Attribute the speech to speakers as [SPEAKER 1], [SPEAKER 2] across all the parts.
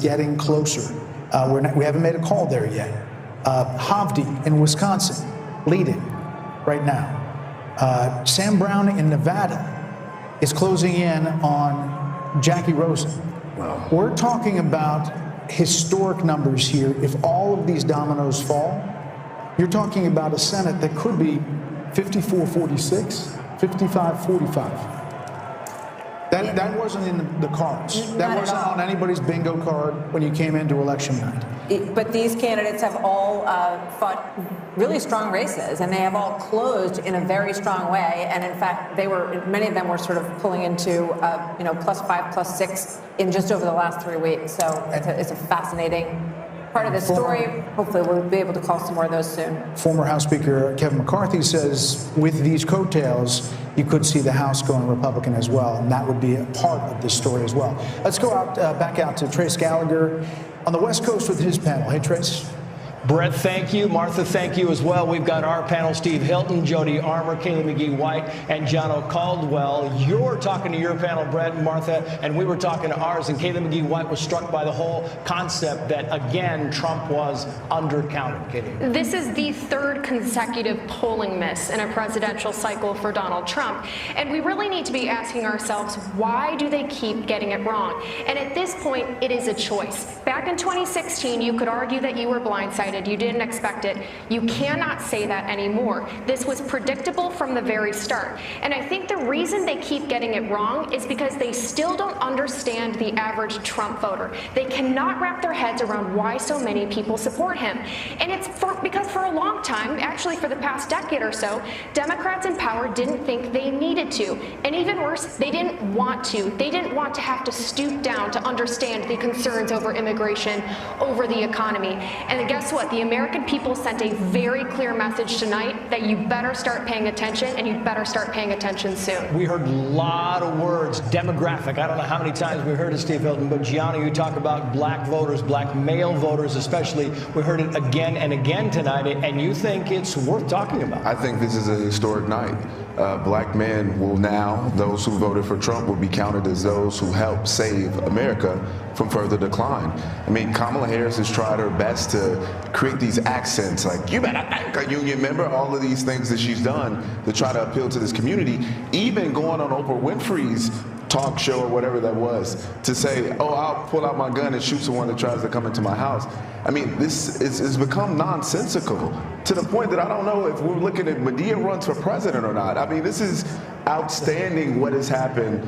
[SPEAKER 1] getting closer. We haven't made a call there yet. Havdi in Wisconsin, leading right now. Sam Brown in Nevada is closing in on Jackie Rosen. Wow. We're talking about historic numbers here. If all of these dominoes fall, you're talking about a Senate that could be 54-46, 55-45. That wasn't in the cards. That wasn't on anybody's bingo card when you came into election night.
[SPEAKER 2] But these candidates have all fought really strong races, and they have all closed in a very strong way. And in fact, many of them were sort of pulling into +5, +6 in just over the last 3 weeks. So it's a fascinating part of the story. Hopefully we'll be able to call some more of those soon. Former House Speaker Kevin McCarthy says with these coattails, you could see the House going Republican as well, and that would be a part of this story as well. Let's go back out to Trace Gallagher on the West Coast with his panel. Hey, Trace.
[SPEAKER 3] Brett, thank you. Martha, thank you as well. We've got our panel, Steve Hilton, Jody Armour, Kaylee McGee-White, and Jono Caldwell. You're talking to your panel, Brett and Martha, and we were talking to ours, and Kaylee McGee-White was struck by the whole concept that, again, Trump was undercounted. Kaylee.
[SPEAKER 4] This is the third consecutive polling miss in a presidential cycle for Donald Trump, and we really need to be asking ourselves, why do they keep getting it wrong? And at this point, it is a choice. Back in 2016, you could argue that you were blindsided. You didn't expect it. You cannot say that anymore. This was predictable from the very start. And I think the reason they keep getting it wrong is because they still don't understand the average Trump voter. They cannot wrap their heads around why so many people support him. And it's because for a long time, actually for the past decade or so, Democrats in power didn't think they needed to. And even worse, they didn't want to. They didn't want to have to stoop down to understand the concerns over immigration, over the economy. And guess what? The American people sent a very clear message tonight that you better start paying attention, and you better start paying attention soon.
[SPEAKER 3] We heard a lot of words, demographic. I don't know how many times we heard it, Steve Hilton, but Gianna, you talk about black voters, black male voters especially. We heard it again and again tonight, and you think it's worth talking about.
[SPEAKER 5] I think this is a historic night. Black men will now, those who voted for Trump will be counted as those who helped save America from further decline. I mean, Kamala Harris has tried her best to create these accents like, you better thank a union member, all of these things that she's done to try to appeal to this community, even going on Oprah Winfrey's talk show or whatever that was to say, oh, I'll pull out my gun and shoot someone that tries to come into my house. I mean, this has become nonsensical to the point that I don't know if we're looking at Medea runs for president or not. I mean, this is outstanding what has happened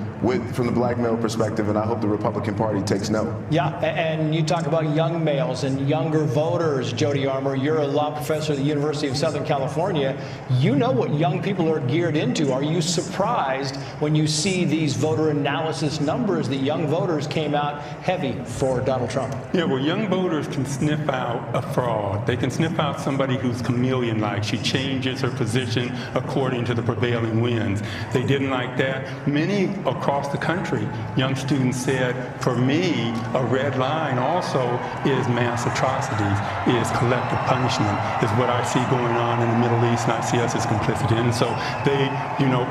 [SPEAKER 5] from the black male perspective, and I hope the Republican Party takes note.
[SPEAKER 3] Yeah, and you talk about young males and younger voters, Jody Armour. You're a law professor at the University of Southern California. You know what young people are geared into. Are you surprised when you see these voter analysis numbers that young voters came out heavy for Donald Trump?
[SPEAKER 6] Yeah, well, young voters can sniff out a fraud. They can sniff out somebody who's chameleon-like. She changes her position according to the prevailing winds. They didn't like that. Many across the country, young students said, for me, a red line also is mass atrocities, is collective punishment, is what I see going on in the Middle East, and I see us as complicit in. So they,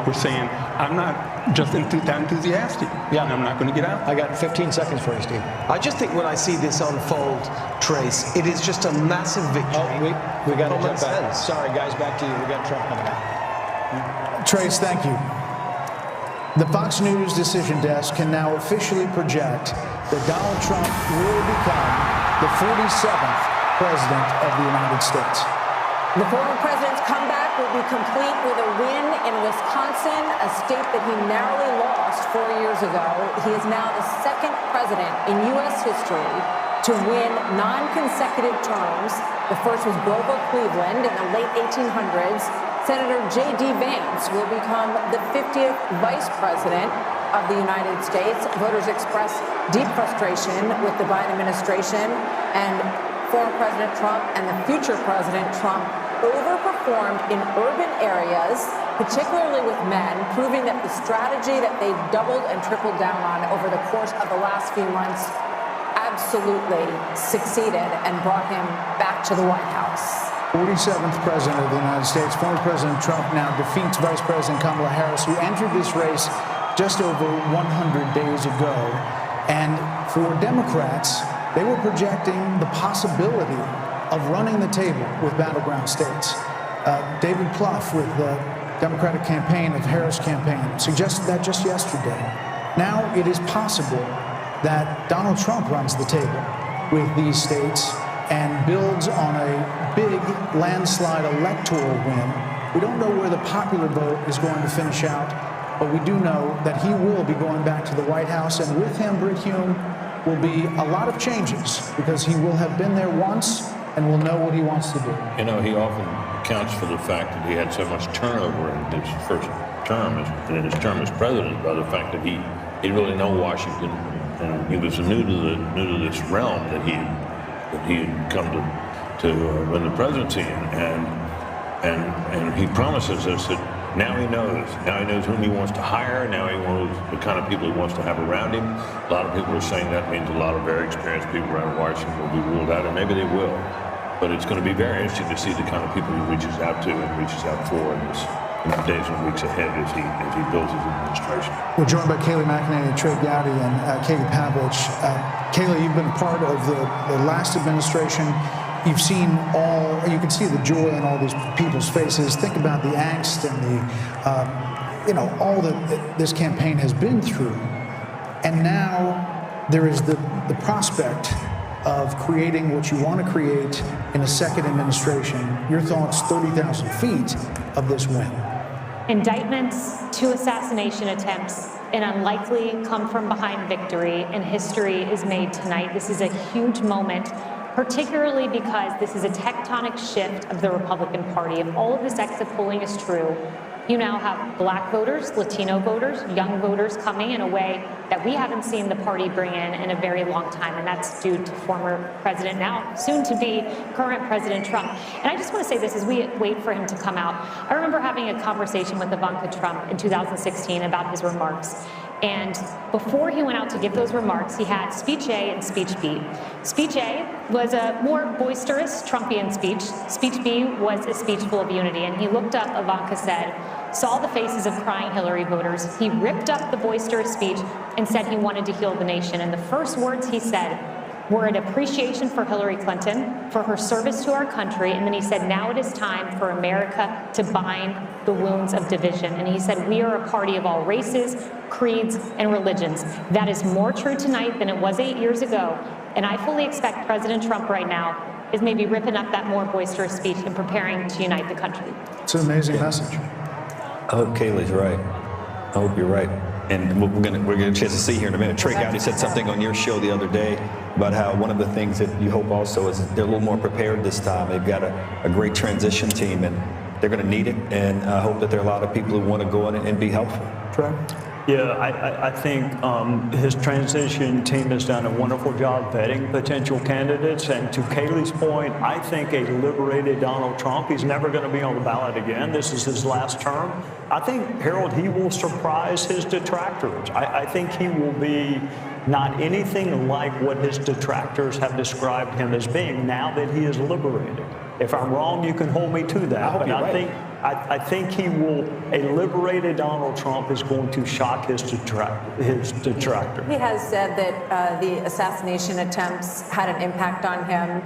[SPEAKER 6] were saying, I'm not just that enthusiastic. Yeah, I'm not going to get out.
[SPEAKER 3] I got 15 seconds for you, Steve.
[SPEAKER 7] I just think when I see this unfold, Trace, it is just a massive victory.
[SPEAKER 3] Oh, we got to jump back. Sorry, guys, back to you. We got Trump coming out.
[SPEAKER 1] Trace, thank you. The Fox News decision desk can now officially project that Donald Trump will become the 47th president of the United States.
[SPEAKER 2] The former president's comeback will be complete with a win in Wisconsin, a state that he narrowly lost 4 years ago. He is now the second president in U.S. history to win non-consecutive terms. The first was Grover Cleveland in the late 1800s. Senator J.D. Vance will become the 50th vice president of the United States. Voters expressed deep frustration with the Biden administration, and former President Trump and the future President Trump overperformed in urban areas, particularly with men, proving that the strategy that they've doubled and tripled down on over the course of the last few months absolutely succeeded and brought him back to the White House.
[SPEAKER 1] 47th president of the United States. Former President Trump now defeats Vice President Kamala Harris, who entered this race just over 100 days ago. And for Democrats, They were projecting the possibility of running the table with battleground states. David Plouffe with the Democratic campaign of Harris campaign suggested that just yesterday. Now it is possible that Donald Trump runs the table with these states and builds on a big landslide electoral win. We don't know where the popular vote is going to finish out, but we do know that he will be going back to the White House, and with him, Brit Hume, will be a lot of changes because he will have been there once and will know what he wants to do.
[SPEAKER 8] You know, he often accounts for the fact that he had so much turnover in his first term, in his term as president, by the fact that he didn't really know Washington, and he was new to this realm that he had come to win the presidency in, and he promises us that now he knows whom he wants to hire, now he knows the kind of people he wants to have around him. A lot of people are saying that means a lot of very experienced people around Washington will be ruled out, and maybe they will. But it's going to be very interesting to see the kind of people he reaches out to and reaches out for in the days and weeks ahead as he builds his administration.
[SPEAKER 1] We're joined by Kayleigh McEnany, Trey Gowdy, and Katie Pavlich. Kayleigh, you've been part of the last administration. You've seen you can see the joy in all these people's faces. Think about the angst and all that this campaign has been through. And now there is the prospect of creating what you want to create in a second administration. Your thoughts, 30,000 feet of this win.
[SPEAKER 9] Indictments, 2 assassination attempts, an unlikely come-from-behind victory, and history is made tonight. This is a huge moment, particularly because this is a tectonic shift of the Republican Party. If all of this exit polling is true, you now have Black voters, Latino voters, young voters coming in a way that we haven't seen the party bring in a very long time, and that's due to former President, now soon-to-be current President Trump. And I just want to say this as we wait for him to come out. I remember having a conversation with Ivanka Trump in 2016 about his remarks. And before he went out to give those remarks, he had speech A and speech B. Speech A was a more boisterous Trumpian speech. Speech B was a speech full of unity. And he looked up, Ivanka said, saw the faces of crying Hillary voters. He ripped up the boisterous speech and said he wanted to heal the nation. And the first words he said were an appreciation for Hillary Clinton, for her service to our country. And then he said, now it is time for America to bind the wounds of division. And he said, we are a party of all races, creeds, and religions. That is more true tonight than it was 8 years ago. And I fully expect President Trump right now is maybe ripping up that more boisterous speech and preparing to unite the country.
[SPEAKER 1] It's an amazing message.
[SPEAKER 10] I hope Kayleigh's right. I hope you're right. And we're gonna get a chance to see here in a minute. Trey Gowdy said something on your show the other day about how one of the things that you hope also is they're a little more prepared this time. They've got a great transition team, and they're going to need it. And I hope that there are a lot of people who want to go in and be helpful.
[SPEAKER 1] Trey?
[SPEAKER 11] Yeah, I think his transition team has done a wonderful job vetting potential candidates. And to Kayleigh's point, I think a liberated Donald Trump, he's never going to be on the ballot again. This is his last term. I think, Harold, he will surprise his detractors. I think he will be not anything like what his detractors have described him as being now that he is liberated. If I'm wrong, you can hold me to that. But I think he will. A liberated Donald Trump is going to shock his detractor.
[SPEAKER 2] He has said that the assassination attempts had an impact on him.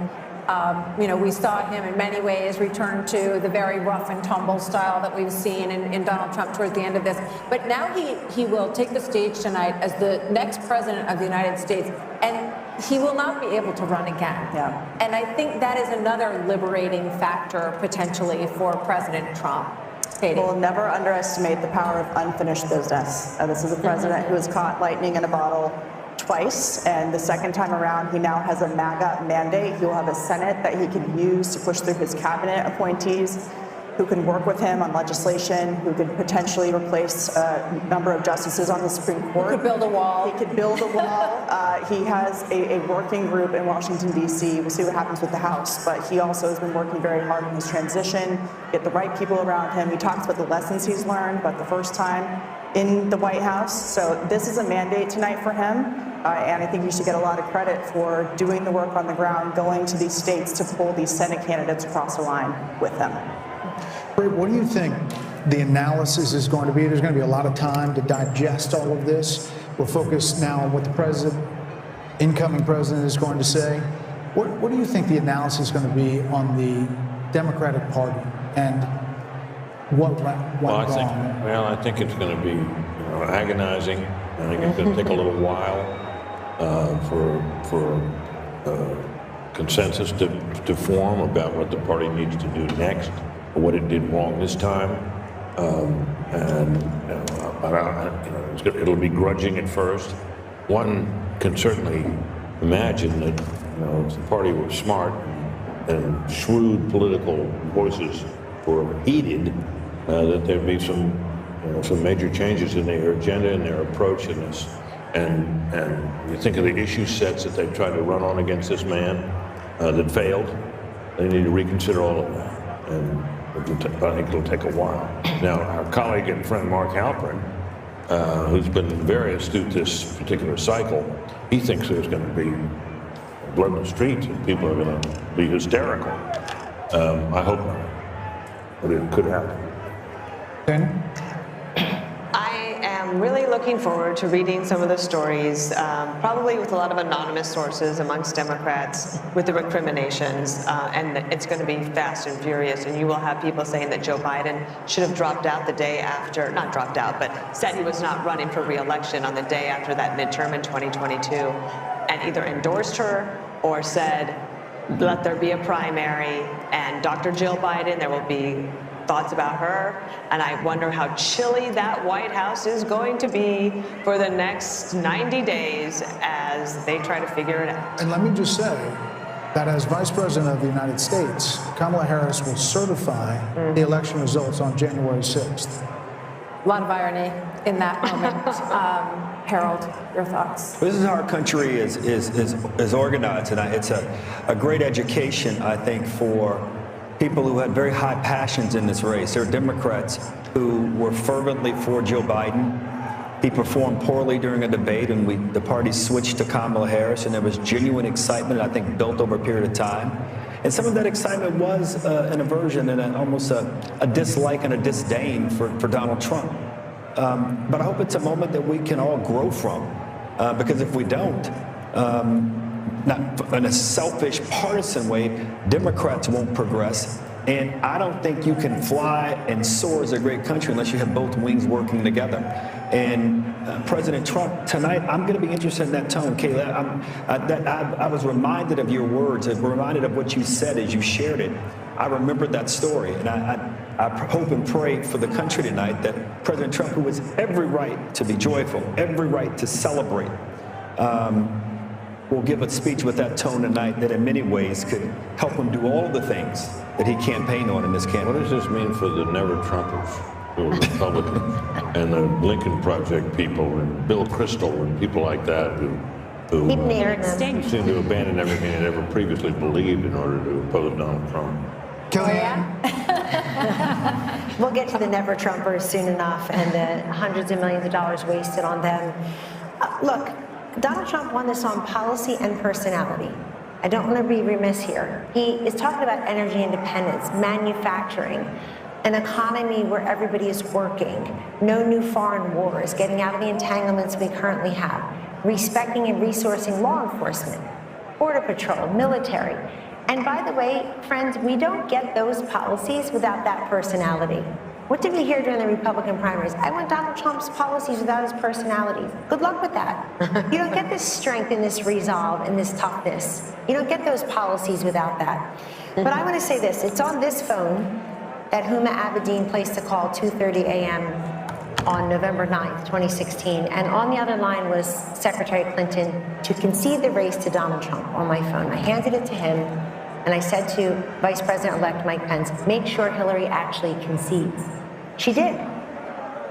[SPEAKER 2] We saw him in many ways return to the very rough and tumble style that we've seen in Donald Trump towards the end of this. But now he will take the stage tonight as the next president of the United States, and he will not be able to run again. Yeah. And I think that is another liberating factor potentially for President Trump. Katie.
[SPEAKER 12] We'll never underestimate the power of unfinished business. This is a president who has caught lightning in a bottle twice, and the second time around, he now has a MAGA mandate. He will have a Senate that he can use to push through his cabinet appointees, who can work with him on legislation, who could potentially replace a number of justices on the Supreme Court.
[SPEAKER 2] He could build a wall.
[SPEAKER 12] He could build a wall. He has a working group in Washington, D.C. We'll see what happens with the House, but he also has been working very hard on his transition, get the right people around him. He talks about the lessons he's learned about the first time in the White House. So this is a mandate tonight for him, and I think he should get a lot of credit for doing the work on the ground, going to these states to pull these Senate candidates across the line with him.
[SPEAKER 1] What do you think the analysis is going to be? There's going to be a lot of time to digest all of this. We're focused now on what the president incoming president is going to say. What do you think the analysis is going to be on the Democratic Party and what went wrong?
[SPEAKER 8] I think it's going to be agonizing. I think it's going to take a little while for consensus to form about what the party needs to do next, or what it did wrong this time. It'll be grudging at first. One can certainly imagine that if the party were smart and shrewd political voices were heeded, that there'd be some major changes in their agenda and their approach in this. And you think of the issue sets that they've tried to run on against this man that failed. They need to reconsider all of that. And I think it'll take a while. Now, our colleague and friend Mark Halperin, who's been very astute this particular cycle, he thinks there's going to be blood in the streets and people are going to be hysterical. I hope not, but it could happen.
[SPEAKER 1] Ben?
[SPEAKER 13] I am really looking forward to reading some of the stories, probably with a lot of anonymous sources amongst Democrats with the recriminations, and it's going to be fast and furious, and you will have people saying that Joe Biden should have dropped out the day after, not dropped out, but said he was not running for re-election on the day after that midterm in 2022, and either endorsed her or said, let there be a primary, and Dr. Jill Biden, there will be thoughts about her, and I wonder how chilly that White House is going to be for the next 90 days as they try to figure it out.
[SPEAKER 1] And let me just say that as Vice President of the United States, Kamala Harris will certify the election results on January 6th.
[SPEAKER 2] A lot of irony in that moment. Harold, your thoughts?
[SPEAKER 10] This is how our country is organized, and it's a great education, I think, for people who had very high passions in this race. There are Democrats who were fervently for Joe Biden. He performed poorly during a debate, and the party switched to Kamala Harris, and there was genuine excitement, I think, built over a period of time. And some of that excitement was an aversion and almost a dislike and a disdain for Donald Trump. But I hope it's a moment that we can all grow from, because if we don't, not in a selfish, partisan way, Democrats won't progress. And I don't think you can fly and soar as a great country unless you have both wings working together. And President Trump, tonight, I'm going to be interested in that tone, Kayla. I was reminded of your words, and reminded of what you said as you shared it. I remembered that story, and I hope and pray for the country tonight that President Trump, who has every right to be joyful, every right to celebrate, will give a speech with that tone tonight that in many ways could help him do all the things that he campaigned on in this campaign.
[SPEAKER 8] What does this mean for the never-Trumpers who are Republicans and the Lincoln Project people and Bill Kristol and people like that who seem to abandon everything they ever previously believed in order to oppose Donald Trump?
[SPEAKER 1] Kellyanne?
[SPEAKER 14] We'll get to the never-Trumpers soon enough and the hundreds of millions of dollars wasted on them. Look, Donald Trump won this on policy and personality. I don't want to be remiss here. He is talking about energy independence, manufacturing, an economy where everybody is working, no new foreign wars, getting out of the entanglements we currently have, respecting and resourcing law enforcement, border patrol, military. And by the way, friends, we don't get those policies without that personality. What did we hear during the Republican primaries? I want Donald Trump's policies without his personality. Good luck with that. You don't get this strength and this resolve and this toughness. You don't get those policies without that. But I want to say this. It's on this phone that Huma Abedin placed a call 2:30 a.m. on November 9th, 2016. And on the other line was Secretary Clinton to concede the race to Donald Trump on my phone. I handed it to him, and I said to Vice President-elect Mike Pence, make sure Hillary actually concedes. She did.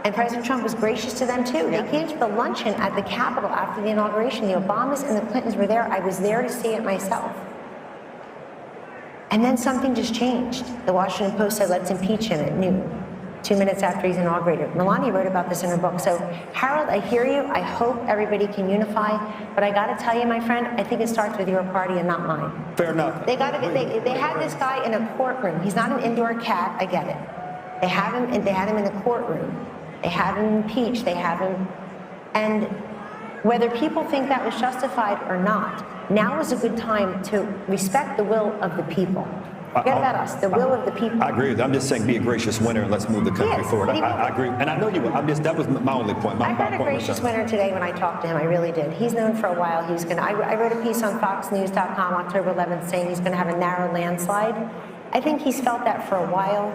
[SPEAKER 14] And President Trump was gracious to them, too. They came to the luncheon at the Capitol after the inauguration. The Obamas and the Clintons were there. I was there to see it myself. And then something just changed. The Washington Post said, let's impeach him at noon, 2 minutes after he's inaugurated. Melania wrote about this in her book. So, Harold, I hear you. I hope everybody can unify. But I got to tell you, my friend, I think it starts with your party and not mine.
[SPEAKER 10] Fair enough.
[SPEAKER 14] They had this guy in a courtroom. He's not an indoor cat. I get it. They have him, and they had him in a courtroom. They have him impeached. They have him, and Whether people think that was justified or not, now is a good time to respect the will of the people. Forget about us, the will of the people.
[SPEAKER 10] I agree with you. I'm just saying be a gracious winner and let's move the country
[SPEAKER 14] Yes,
[SPEAKER 10] forward.
[SPEAKER 14] but he
[SPEAKER 10] I agree. And I know you will. That was my only point.
[SPEAKER 14] I heard a gracious winner today when I talked to him. I really did. He's known for a while. I wrote a piece on FoxNews.com October 11th saying he's going to have a narrow landslide. I think he's felt that for a while,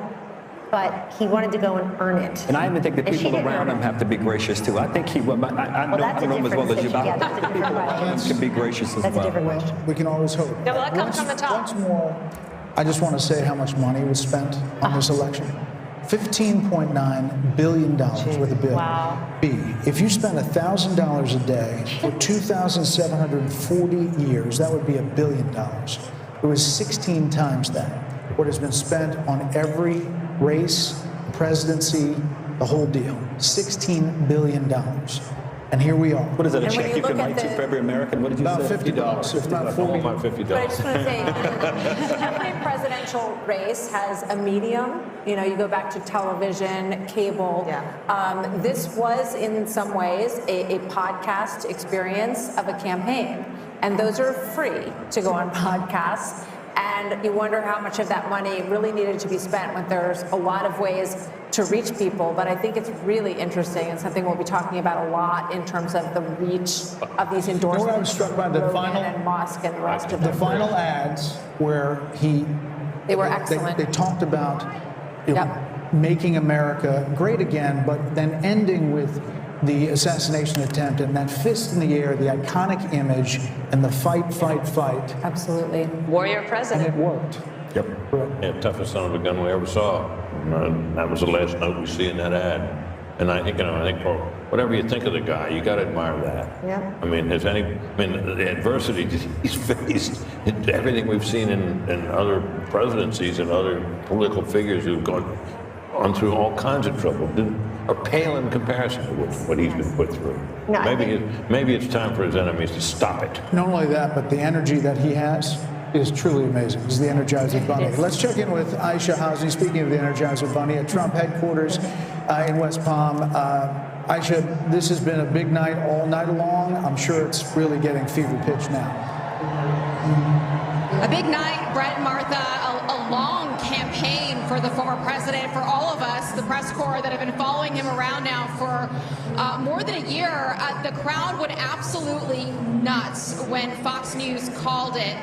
[SPEAKER 14] but he wanted to go and earn it.
[SPEAKER 10] And I even think the people around him have to be gracious too. I think he will. I don't know him as well as you, but I think the people around him can be gracious as well.
[SPEAKER 14] That's a different question.
[SPEAKER 1] We can always hope.
[SPEAKER 13] No, well, that comes from the top.
[SPEAKER 1] Once more, I just want to say how much money was spent on this election. $15.9 billion with a bill.
[SPEAKER 14] Wow.
[SPEAKER 1] B, if you spend $1,000 a day for 2,740 years, that would be $1 billion. It was 16 times that. What has been spent on every race, presidency, the whole deal. $16 billion. And here we are.
[SPEAKER 10] What is that, a
[SPEAKER 2] And when
[SPEAKER 10] check
[SPEAKER 2] you
[SPEAKER 10] you can
[SPEAKER 2] look
[SPEAKER 10] write
[SPEAKER 2] at
[SPEAKER 10] to
[SPEAKER 2] the-
[SPEAKER 10] for every American? What did you
[SPEAKER 1] About
[SPEAKER 10] say?
[SPEAKER 1] $50. If not $40.
[SPEAKER 8] About $50.
[SPEAKER 2] But I just want to say, every presidential race has a medium. You know, you go back to television, cable.
[SPEAKER 13] Yeah.
[SPEAKER 2] This was, in some ways, a podcast experience of a campaign. And those are free to go on podcasts. And you wonder how much of that money really needed to be spent when there's a lot of ways to reach people. But I think it's really interesting and something we'll be talking about a lot in terms of the reach of these endorsements.
[SPEAKER 1] You know what I was struck by? The
[SPEAKER 2] Rogan
[SPEAKER 1] final-
[SPEAKER 2] and Musk and the rest of
[SPEAKER 1] The
[SPEAKER 2] them.
[SPEAKER 1] final ads where
[SPEAKER 2] They were excellent.
[SPEAKER 1] They talked about making America great again, but then ending with the assassination attempt and that fist in the air, the iconic image, and the fight.
[SPEAKER 2] Absolutely.
[SPEAKER 13] Warrior
[SPEAKER 1] And
[SPEAKER 13] president.
[SPEAKER 1] it worked.
[SPEAKER 10] Yep.
[SPEAKER 8] Yeah, toughest son of a gun we ever saw. And that was the last note we see in that ad. And I think, well, whatever you think of the guy, you got to admire that.
[SPEAKER 13] Yeah.
[SPEAKER 8] I mean, the adversity he's faced, everything we've seen in other presidencies and other political figures who've gone through all kinds of trouble are pale in comparison to what he's been put through.
[SPEAKER 14] No, I
[SPEAKER 8] Maybe it's time for his enemies to stop it.
[SPEAKER 1] Not only that, but the energy that he has is truly amazing. He's the Energizer Bunny. Let's check in with Aisha Hosni, speaking of the Energizer Bunny, at Trump headquarters in West Palm. Aisha, this has been a big night all night long. I'm sure it's really getting fever pitch now.
[SPEAKER 15] A big night, Brett and Martha, a long campaign for the former president, for all of us, the press corps that have been following him around now for more than a year. The crowd went absolutely nuts when Fox News called it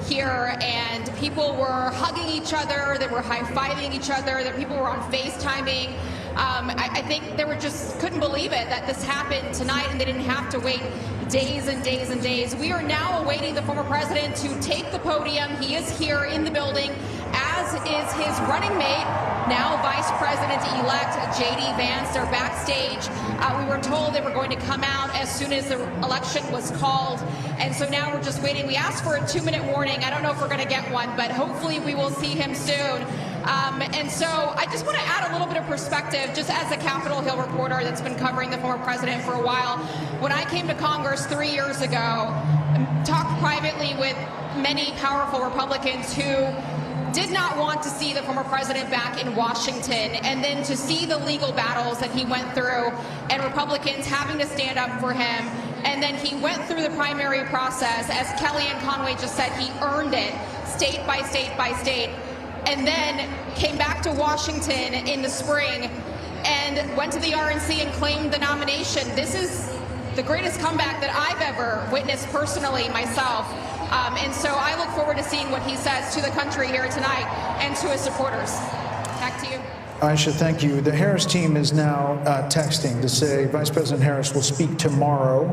[SPEAKER 15] here, and people were hugging each other, they were high-fiving each other, that people were on FaceTiming. I think they couldn't believe it that this happened tonight and they didn't have to wait days and days and days. We are now awaiting the former president to take the podium. He is here in the building, as is his running mate, now Vice President-elect J.D. Vance. They're backstage. We were told they were going to come out as soon as the election was called, and so now we're just waiting. We asked for a 2-minute warning. I don't know if we're going to get one, but hopefully we will see him soon. And so I just want to add a little bit of perspective, just as a Capitol Hill reporter that's been covering the former president for a while. When I came to Congress 3 years ago, talked privately with many powerful Republicans who did not want to see the former president back in Washington, and then to see the legal battles that he went through and Republicans having to stand up for him. And then he went through the primary process. As Kellyanne Conway just said, he earned it state by state by state, and then came back to Washington in the spring and went to the RNC and claimed the nomination. This is the greatest comeback that I've ever witnessed personally myself. And so I look forward to seeing what he says to the country here tonight and to his supporters. Back to you.
[SPEAKER 1] Aisha, thank you. The Harris team is now texting to say Vice President Harris will speak tomorrow,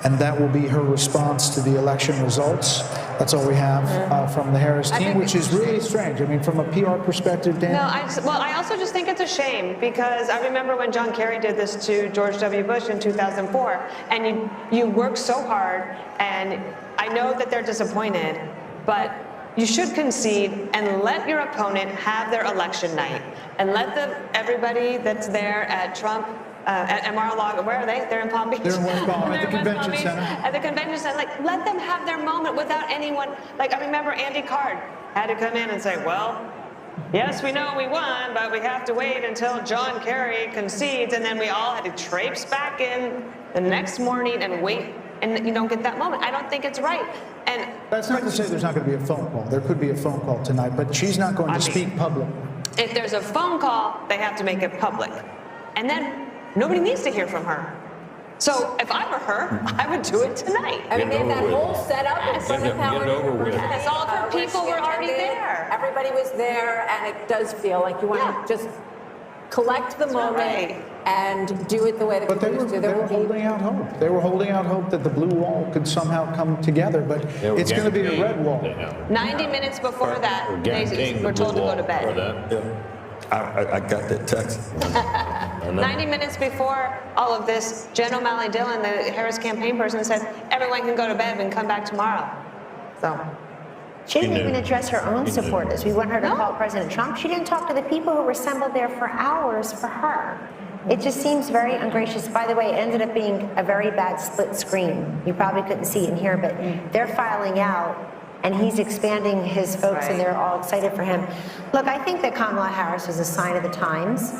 [SPEAKER 1] and that will be her response to the election results. That's all we have from the Harris team, which is really strange. I mean, from a PR perspective, Dan?
[SPEAKER 13] No, I also just think it's a shame, because I remember when John Kerry did this to George W. Bush in 2004, and you work so hard, and I know that they're disappointed, but you should concede and let your opponent have their election night, and let everybody that's there at Trump, at Mar-a-Lago, where are they? They're in Palm Beach.
[SPEAKER 1] They're in West Palm, at the convention center.
[SPEAKER 13] At the convention center, let them have their moment without anyone. I remember Andy Card had to come in and say, well, yes, we know we won, but we have to wait until John Kerry concedes, and then we all had to traipse back in the next morning and wait and you don't get that moment. I don't think it's right. And
[SPEAKER 1] that's not to say there's not going to be a phone call. There could be a phone call tonight, but she's not going to speak publicly.
[SPEAKER 13] If there's a phone call, they have to make it public. And then nobody needs to hear from her. So if I were her, I would do it tonight.
[SPEAKER 2] I mean, they had that whole setup in front of Howard University.
[SPEAKER 13] Yes, all of her people were already there.
[SPEAKER 2] Everybody was there, and it does feel like you want to just collect the moment and do it the way that
[SPEAKER 1] But they were holding out hope. They were holding out hope that the blue wall could somehow come together, but it's going to be a red wall.
[SPEAKER 13] 90 minutes before that, they were told to go to bed.
[SPEAKER 10] I got that text.
[SPEAKER 13] 90 minutes before all of this, Jen O'Malley Dillon, the Harris campaign person, said everyone can go to bed and come back tomorrow. So
[SPEAKER 14] she didn't even address her own supporters. We want her to call President Trump. She didn't talk to the people who were assembled there for hours for her. It just seems very ungracious. By the way, it ended up being a very bad split screen. You probably couldn't see it in here, but they're filing out, and he's expanding his folks, and they're all excited for him. Look, I think that Kamala Harris is a sign of the times,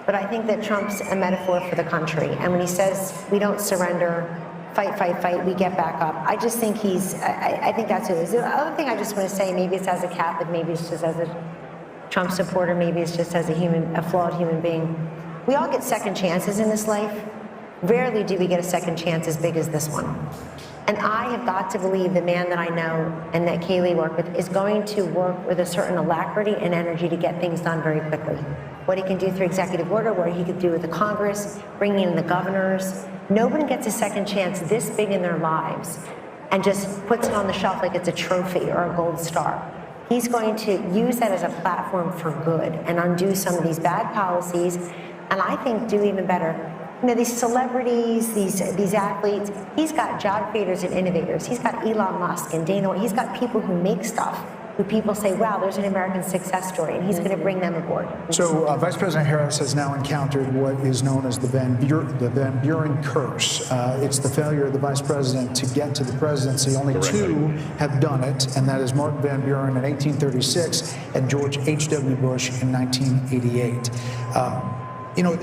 [SPEAKER 14] but I think that Trump's a metaphor for the country. And when he says, we don't surrender, fight, fight, fight, we get back up, I just think I think that's who it is. The other thing I just want to say, maybe it's as a Catholic, maybe it's just as a Trump supporter, maybe it's just as a flawed human being. We all get second chances in this life. Rarely do we get a second chance as big as this one. And I have got to believe the man that I know and that Kayleigh worked with is going to work with a certain alacrity and energy to get things done very quickly. What he can do through executive order, what he could do with the Congress, bringing in the governors. Nobody gets a second chance this big in their lives and just puts it on the shelf like it's a trophy or a gold star. He's going to use that as a platform for good and undo some of these bad policies, and I think do even better. You know, these celebrities, these athletes, he's got job creators and innovators. He's got Elon Musk and Dana White. He's got people who make stuff, who people say, wow, there's an American success story, and he's going to bring them aboard.
[SPEAKER 1] So Vice President Harris has now encountered what is known as the Van Buren curse. It's the failure of the vice president to get to the presidency. Only two have done it, and that is Mark Van Buren in 1836 and George H.W. Bush in 1988. You know,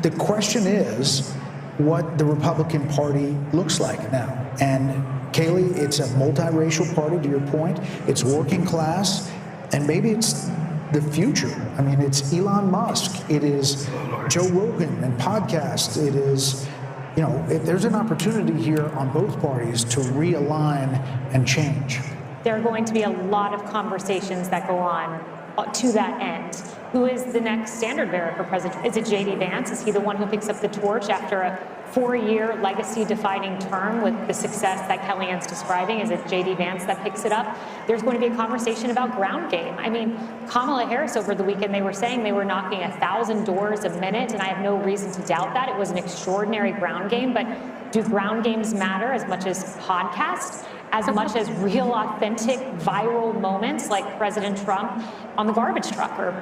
[SPEAKER 1] the question is what the Republican Party looks like now. And Kayleigh, it's a multiracial party, to your point. It's working class, and maybe it's the future. I mean, it's Elon Musk. It is Joe Rogan and podcasts. It is, you know, there's an opportunity here on both parties to realign and change.
[SPEAKER 9] There are going to be a lot of conversations that go on to that end. Who is the next standard bearer for president? Is it J.D. Vance? Is he the one who picks up the torch after a 4-year legacy-defining term with the success that Kellyanne's describing? Is it J.D. Vance that picks it up? There's going to be a conversation about ground game. I mean, Kamala Harris over the weekend, they were saying they were knocking 1,000 doors a minute, and I have no reason to doubt that. It was an extraordinary ground game, but do ground games matter as much as podcasts? As much as real, authentic, viral moments like President Trump on the garbage truck, or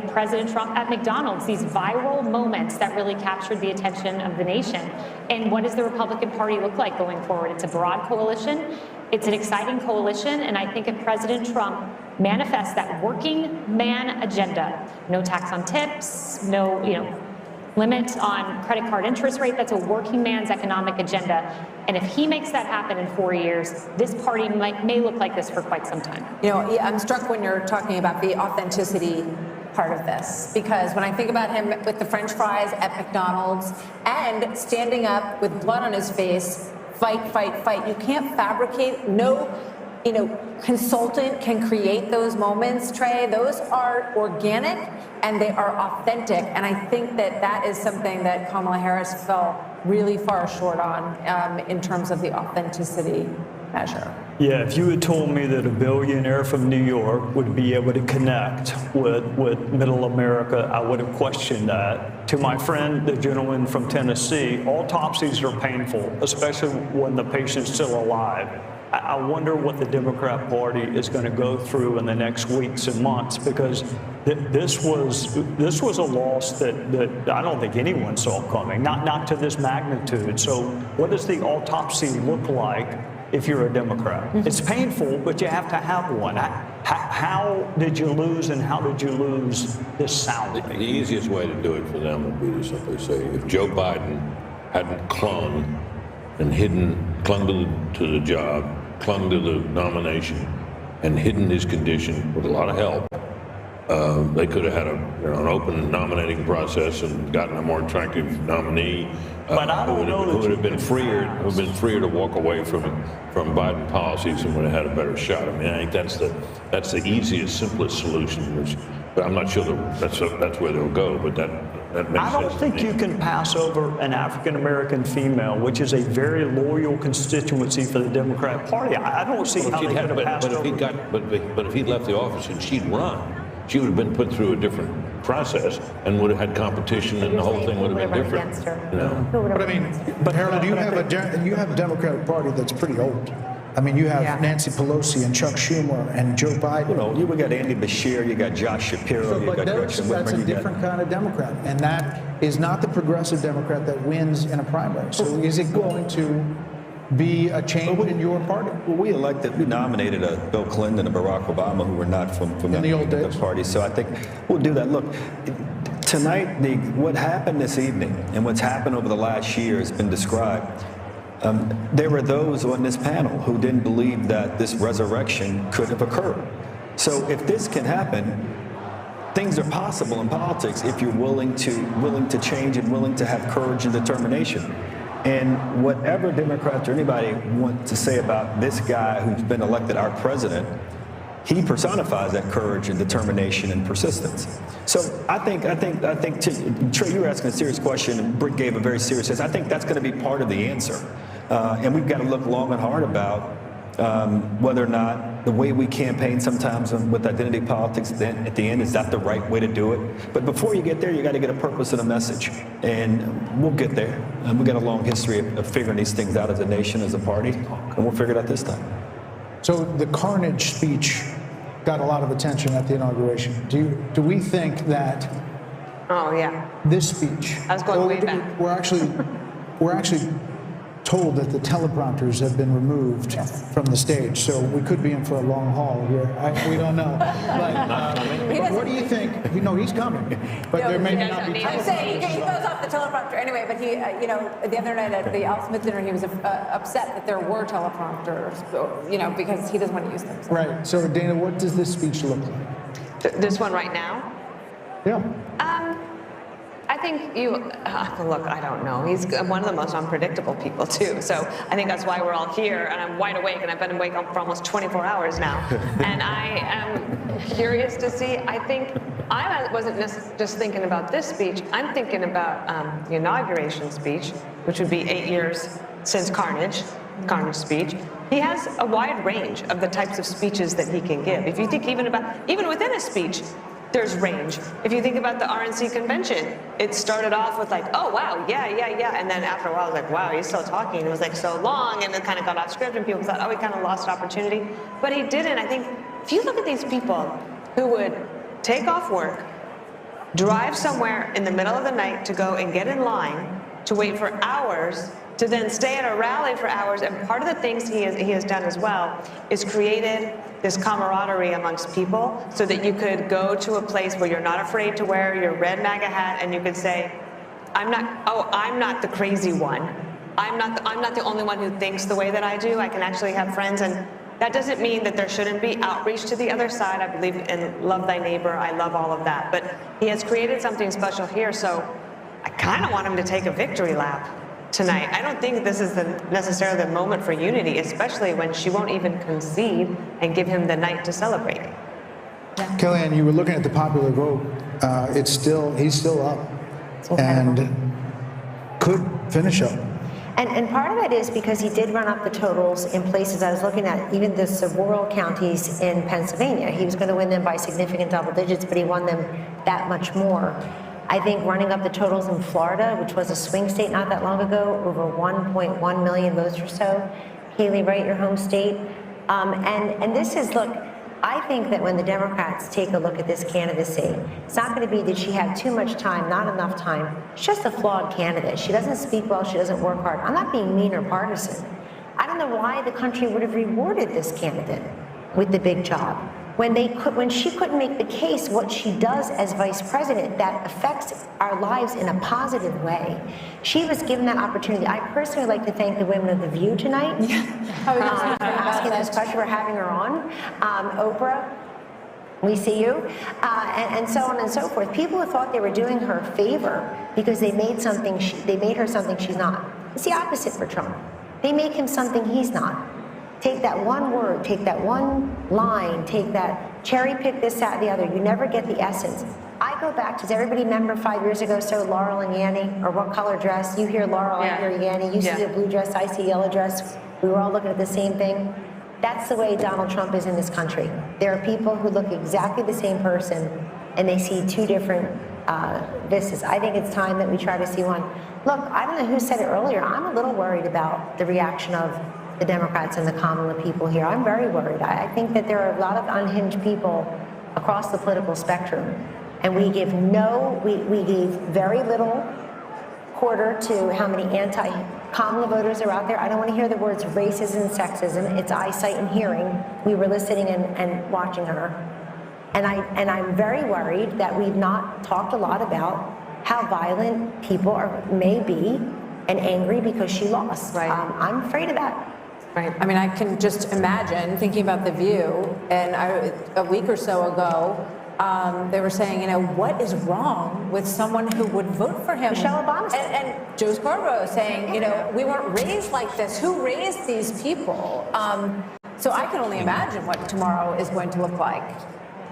[SPEAKER 9] President Trump at McDonald's, these viral moments that really captured the attention of the nation. And what does the Republican Party look like going forward? It's a broad coalition. It's an exciting coalition, and I think if President Trump manifests that working man agenda, no tax on tips, no, limit on credit card interest rate, that's a working man's economic agenda. And if he makes that happen in 4 years, this party may look like this for quite some time.
[SPEAKER 2] I'm struck when you're talking about the authenticity part of this, because when I think about him with the French fries at McDonald's and standing up with blood on his face, fight, fight, fight, you can't fabricate, no consultant can create those moments, Trey. Those are organic and they are authentic. And I think that is something that Kamala Harris fell really far short on in terms of the authenticity measure.
[SPEAKER 11] Yeah, if you had told me that a billionaire from New York would be able to connect with middle America, I would have questioned that. To my friend, the gentleman from Tennessee, autopsies are painful, especially when the patient's still alive. I wonder what the Democrat Party is going to go through in the next weeks and months, because this was a loss that I don't think anyone saw coming, not to this magnitude. So what does the autopsy look like if you're a Democrat? It's painful, but you have to have one. How did you lose, and how did you lose this soundly?
[SPEAKER 8] The easiest way to do it for them would be to simply say, if Joe Biden hadn't clung to the job, clung to the nomination, and hidden his condition with a lot of help, they could have had an open nominating process and gotten a more attractive nominee who would have been freer to walk away from Biden policies and would have had a better shot. I mean, I think that's the easiest, simplest solution. But I'm not sure that's where they'll go. But that makes sense.
[SPEAKER 11] I don't think you can pass over an African American female, which is a very loyal constituency for the Democratic Party. I don't see how they could have passed over.
[SPEAKER 8] But if he'd left the office and she'd run, she would have been put through a different process and would have had competition, and the whole thing would have been different.
[SPEAKER 1] But I mean, Harold, you have a Democratic Party that's pretty old. I mean, you have Nancy Pelosi and Chuck Schumer and Joe Biden.
[SPEAKER 10] You got Andy Beshear, you got Josh Shapiro, you got Gretchen Whitmer.
[SPEAKER 1] That's a different kind of Democrat, and that is not the progressive Democrat that wins in a primary. So is it going to be a change in your party?
[SPEAKER 10] Well, we nominated Bill Clinton and Barack Obama, who were not from
[SPEAKER 1] the old days
[SPEAKER 10] party. So I think we'll do that. Look, tonight, what happened this evening and what's happened over the last year has been described. There were those on this panel who didn't believe that this resurrection could have occurred. So if this can happen, things are possible in politics if you're willing to change and willing to have courage and determination. And whatever Democrats or anybody want to say about this guy who's been elected our president, he personifies that courage and determination and persistence. So I think, Trey, you were asking a serious question, and Britt gave a very serious answer. I think that's going to be part of the answer. And we've got to look long and hard about whether or not the way we campaign sometimes with identity politics at the end, is that the right way to do it? But before you get there, you got to get a purpose and a message. And we'll get there. We've got a long history of figuring these things out as a nation, as a party, and we'll figure it out this time.
[SPEAKER 1] So the carnage speech got a lot of attention at the inauguration. Do we think that this speech,
[SPEAKER 13] I was going way back.
[SPEAKER 1] we're actually told that the teleprompters have been removed from the stage, so we could be in for a long haul here. We don't know. But what do you think? He's coming, but there may not be.
[SPEAKER 2] I'm saying he goes off the teleprompter anyway. But he, the other night at the Al Smith dinner, he was upset that there were teleprompters, because he doesn't want to use them. So.
[SPEAKER 1] Right. So Dana, what does this speech look like?
[SPEAKER 13] This one right now?
[SPEAKER 1] Yeah.
[SPEAKER 13] I think look, I don't know. He's one of the most unpredictable people, too. So I think that's why we're all here, and I'm wide awake, and I've been awake for almost 24 hours now. And I am curious to see. I think I wasn't just thinking about this speech. I'm thinking about the inauguration speech, which would be 8 years since Carnage speech. He has a wide range of the types of speeches that he can give. If you think even within a speech, there's range. If you think about the RNC convention, it started off with like, oh, wow, yeah. And then after a while, it was like, wow, he's still talking. It was like so long, and it kind of got off script, and people thought, oh, he kind of lost opportunity. But he didn't. I think if you look at these people who would take off work, drive somewhere in the middle of the night to go and get in line to wait for hours, to then stay at a rally for hours, and part of the things he has done as well is created this camaraderie amongst people so that you could go to a place where you're not afraid to wear your red MAGA hat, and you could say, I'm not the crazy one. I'm not the only one who thinks the way that I do. I can actually have friends, and that doesn't mean that there shouldn't be outreach to the other side. I believe in love thy neighbor. I love all of that. But he has created something special here, so I kind of want him to take a victory lap tonight. I don't think this is necessarily the moment for unity, especially when she won't even concede and give him the night to celebrate.
[SPEAKER 1] Kellyanne, you were looking at the popular vote. He's still up, and could finish up.
[SPEAKER 14] And part of it is because he did run up the totals in places I was looking at, even the rural counties in Pennsylvania. He was going to win them by significant double digits, but he won them that much more. I think running up the totals in Florida, which was a swing state not that long ago, over 1.1 million votes or so. Haley, right, your home state. And this is, look, I think that when the Democrats take a look at this candidacy, it's not going to be that she had too much time, not enough time. She's just a flawed candidate. She doesn't speak well. She doesn't work hard. I'm not being mean or partisan. I don't know why the country would have rewarded this candidate with the big job. when she couldn't make the case what she does as vice president that affects our lives in a positive way, she was given that opportunity. I personally would like to thank the women of The View tonight for asking this question, for having her on. Oprah, we see you, and so on and so forth. People who thought they were doing her a favor because they made her something she's not. It's the opposite for Trump. They make him something he's not. Take that one word, take that one line, take that cherry pick this, that, the other. You never get the essence. I go back, does everybody remember 5 years ago, so Laurel and Yanny, or what color dress? You hear Laurel, I hear Yanny. You see the blue dress, I see yellow dress. We were all looking at the same thing. That's the way Donald Trump is in this country. There are people who look exactly the same person, and they see two different vistas. I think it's time that we try to see one. Look, I don't know who said it earlier. I'm a little worried about the reaction of the Democrats and the Kamala people here. I'm very worried. I think that there are a lot of unhinged people across the political spectrum, and we gave very little quarter to how many anti-Kamala voters are out there. I don't want to hear the words racism and sexism. It's eyesight and hearing. We were listening and watching her. And I'm very worried that we've not talked a lot about how violent people may be and angry because she lost.
[SPEAKER 2] Right.
[SPEAKER 14] I'm afraid of that.
[SPEAKER 2] Right. I mean, I can just imagine thinking about The View, and a week or so ago, they were saying, what is wrong with someone who would vote for him?
[SPEAKER 14] Michelle Obama.
[SPEAKER 2] And Joe Scarborough saying, we weren't raised like this. Who raised these people? So I can only imagine what tomorrow is going to look like.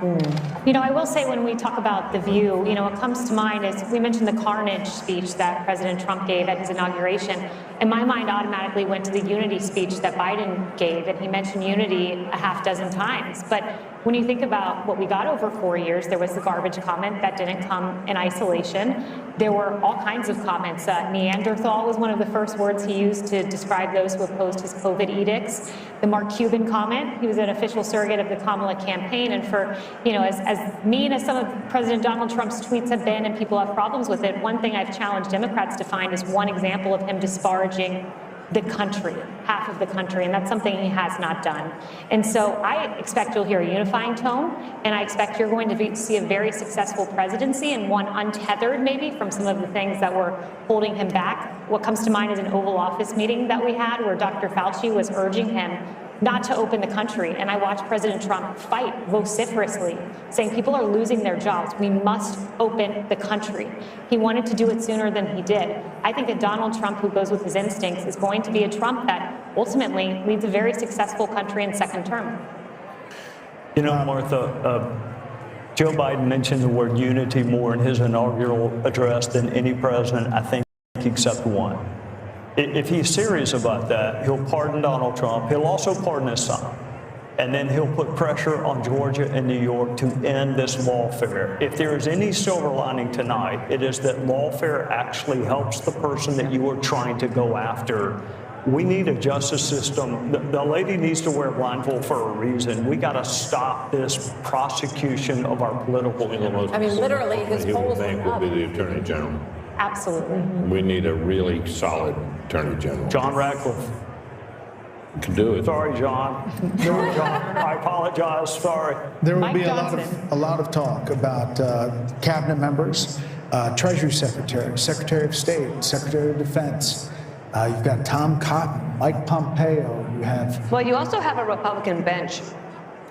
[SPEAKER 9] I will say when we talk about The View, what comes to mind is we mentioned the carnage speech that President Trump gave at his inauguration, and my mind automatically went to the unity speech that Biden gave, and he mentioned unity a half dozen times. But when you think about what we got over 4 years, there was the garbage comment that didn't come in isolation. There were all kinds of comments. Neanderthal was one of the first words he used to describe those who opposed his COVID edicts. The Mark Cuban comment, he was an official surrogate of the Kamala campaign, and for, as mean as some of President Donald Trump's tweets have been, and people have problems with it, one thing I've challenged Democrats to find is one example of him disparaging the country, half of the country, and that's something he has not done. And so I expect you'll hear a unifying tone, and I expect you're going to see a very successful presidency, and one untethered maybe from some of the things that were holding him back. What comes to mind is an Oval Office meeting that we had where Dr. Fauci was urging him not to open the country. And I watched President Trump fight vociferously, saying people are losing their jobs. We must open the country. He wanted to do it sooner than he did. I think that Donald Trump, who goes with his instincts, is going to be a Trump that ultimately leads a very successful country in second term.
[SPEAKER 11] Martha, Joe Biden mentioned the word unity more in his inaugural address than any president, I think, except one. If he's serious about that, he'll pardon Donald Trump. He'll also pardon his son. And then he'll put pressure on Georgia and New York to end this lawfare. If there is any silver lining tonight, it is that lawfare actually helps the person that you are trying to go after. We need a justice system. The lady needs to wear a blindfold for a reason. We got to stop this prosecution of our political enemies.
[SPEAKER 2] I mean, literally, his polls
[SPEAKER 8] went up. Will be the Attorney General.
[SPEAKER 9] Absolutely.
[SPEAKER 8] We need a really solid Attorney General.
[SPEAKER 11] John Ratcliffe.
[SPEAKER 8] Can do it.
[SPEAKER 11] Sorry, John. John, I apologize. Sorry.
[SPEAKER 1] There will be a lot of talk about cabinet members, Treasury Secretary, Secretary of State, Secretary of Defense. You've got Tom Cotton, Mike Pompeo. You have.
[SPEAKER 13] Well, you also have a Republican bench.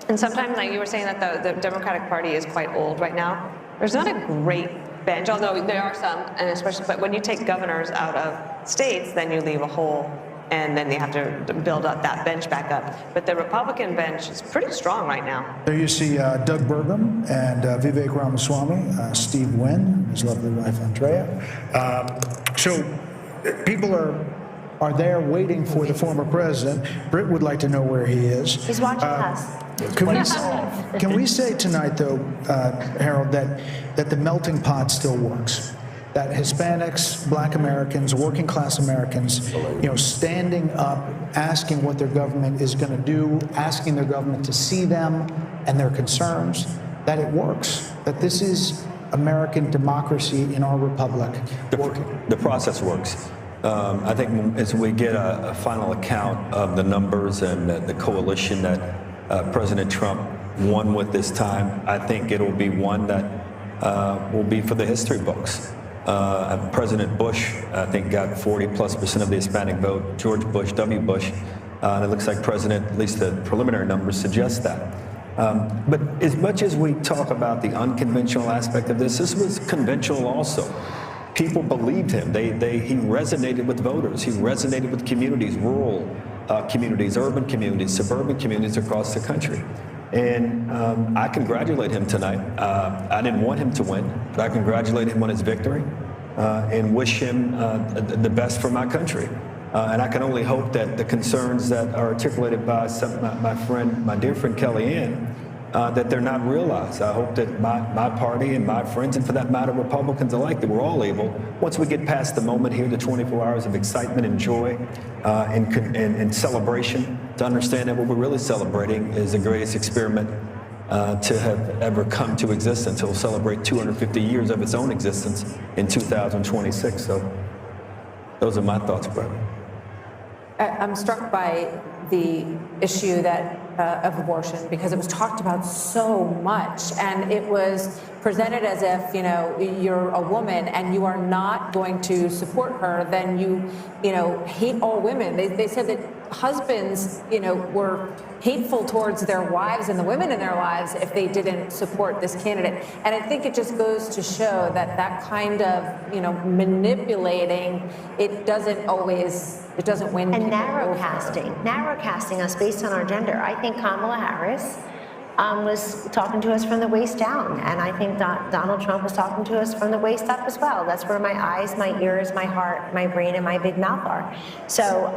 [SPEAKER 13] And sometimes, like you were saying, that the Democratic Party is quite old right now. There's not a great bench, although there are some, and especially, but when you take governors out of states, then you leave a hole, and then you have to build up that bench back up. But the Republican bench is pretty strong right now.
[SPEAKER 1] There you see Doug Burgum and Vivek Ramaswamy, Steve Wynn, his lovely wife Andrea. So people are there waiting for the former president. Britt would like to know where he is.
[SPEAKER 14] He's watching us.
[SPEAKER 1] Can we say tonight, though, Harold, that the melting pot still works? That Hispanics, Black Americans, working class Americans, standing up, asking what their government is going to do, asking their government to see them and their concerns, that it works, that this is American democracy in our republic working.
[SPEAKER 10] The process works. I think as we get a final account of the numbers and the coalition that President Trump won with this time, I think it'll be one that will be for the history books. President Bush, I think, got 40+% of the Hispanic vote. George Bush, W. Bush, and it looks like President, at least the preliminary numbers suggest that. But as much as we talk about the unconventional aspect of this was conventional also. People believed him. He resonated with voters. He resonated with communities, rural communities, urban communities, suburban communities across the country. And I congratulate him tonight. I didn't want him to win, but I congratulate him on his victory and wish him the best for my country. And I can only hope that the concerns that are articulated by my dear friend Kellyanne, that they're not realized. I hope that my party and my friends, and for that matter, Republicans alike, that we're all able, once we get past the moment here, the 24 hours of excitement and joy and celebration, to understand that what we're really celebrating is the greatest experiment to have ever come to existence. It will celebrate 250 years of its own existence in 2026. So those are my thoughts, brother.
[SPEAKER 2] I'm struck by the issue of abortion because it was talked about so much, and it was presented as if, you're a woman and you are not going to support her, then you hate all women. They said that husbands, were hateful towards their wives and the women in their lives if they didn't support this candidate. And I think it just goes to show that kind of, manipulating, it doesn't win.
[SPEAKER 14] And narrow casting us based on our gender. I think Kamala Harris was talking to us from the waist down, and I think Donald Trump was talking to us from the waist up as well. That's where my eyes, my ears, my heart, my brain, and my big mouth are. So,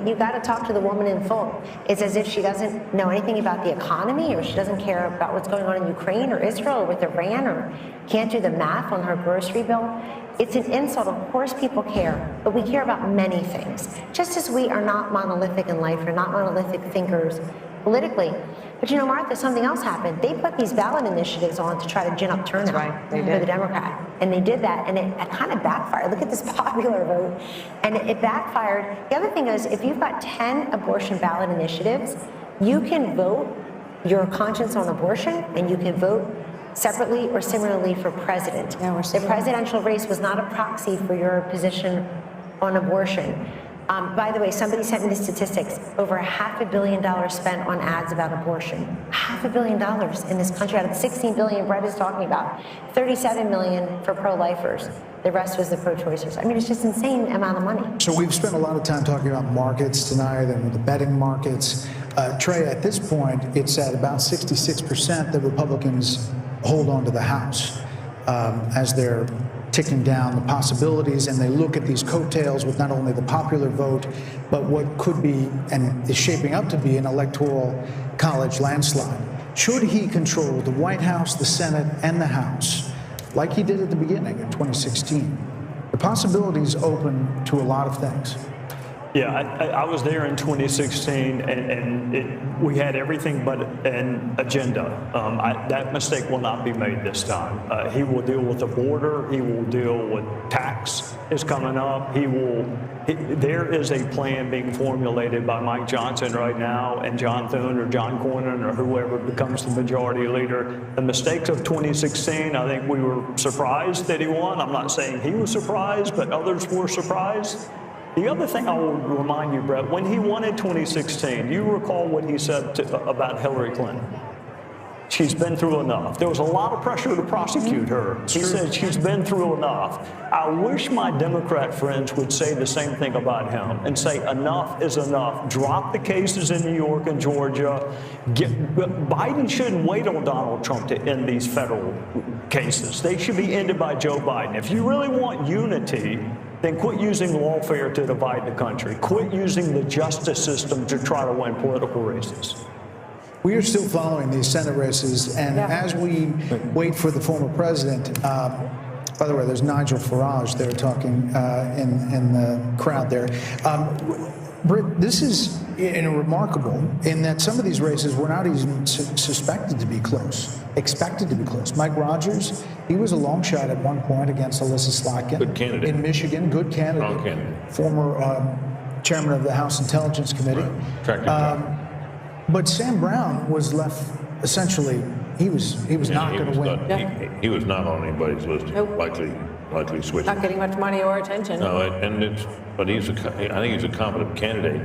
[SPEAKER 14] you got to talk to the woman in full. It's as if she doesn't know anything about the economy, or she doesn't care about what's going on in Ukraine or Israel or with Iran, or can't do the math on her grocery bill. It's an insult. Of course people care, but we care about many things. Just as we are not monolithic in life, we're not monolithic thinkers politically. But Martha, something else happened. They put these ballot initiatives on to try to gin up turnout for the Democrat. And they did that, and it kind of backfired. Look at this popular vote. And it backfired. The other thing is, if you've got 10 abortion ballot initiatives, you can vote your conscience on abortion, and you can vote separately or similarly for president. The presidential race was not a proxy for your position on abortion. By the way, somebody sent me the statistics. Over $500 million spent on ads about abortion. $500 million in this country out of the $16 billion Brett is talking about. $37 million for pro-lifers. The rest was the pro-choicers. It's just insane amount of money.
[SPEAKER 1] So we've spent a lot of time talking about markets tonight and the betting markets. Trey, at this point, it's at about 66% that Republicans hold on to the House as they're ticking down the possibilities, and they look at these coattails with not only the popular vote, but what could be and is shaping up to be an electoral college landslide. Should he control the White House, the Senate, and the House, like he did at the beginning in 2016, the possibilities open to a lot of things.
[SPEAKER 11] Yeah, I was there in 2016, and we had everything but an agenda. That mistake will not be made this time. He will deal with the border. He will deal with tax is coming up. There is a plan being formulated by Mike Johnson right now, and John Thune or John Cornyn or whoever becomes the majority leader. The mistakes of 2016, I think we were surprised that he won. I'm not saying he was surprised, but others were surprised. The other thing I will remind you, Brett, when he won in 2016, you recall what he said about Hillary Clinton. She's been through enough. There was a lot of pressure to prosecute her. He said she's been through enough. I wish my Democrat friends would say the same thing about him and say enough is enough. Drop the cases in New York and Georgia. Biden shouldn't wait on Donald Trump to end these federal cases. They should be ended by Joe Biden. If you really want unity, then quit using lawfare to divide the country. Quit using the justice system to try to win political races.
[SPEAKER 1] We are still following these Senate races, and as we wait for the former president, by the way, there's Nigel Farage there talking in the crowd there. Britt, this is remarkable in that some of these races were not even suspected to be close, expected to be close. Mike Rogers, he was a long shot at one point against Alyssa Slotkin.
[SPEAKER 8] Good candidate.
[SPEAKER 1] In Michigan, good candidate.
[SPEAKER 8] Strong candidate.
[SPEAKER 1] Former chairman of the House Intelligence Committee.
[SPEAKER 8] Right.
[SPEAKER 1] But Sam Brown was left essentially, he was not going to win.
[SPEAKER 8] He was not on anybody's list.
[SPEAKER 2] Nope.
[SPEAKER 8] Likely switching.
[SPEAKER 2] Not getting much money or attention.
[SPEAKER 8] No, but I think he's a competent candidate.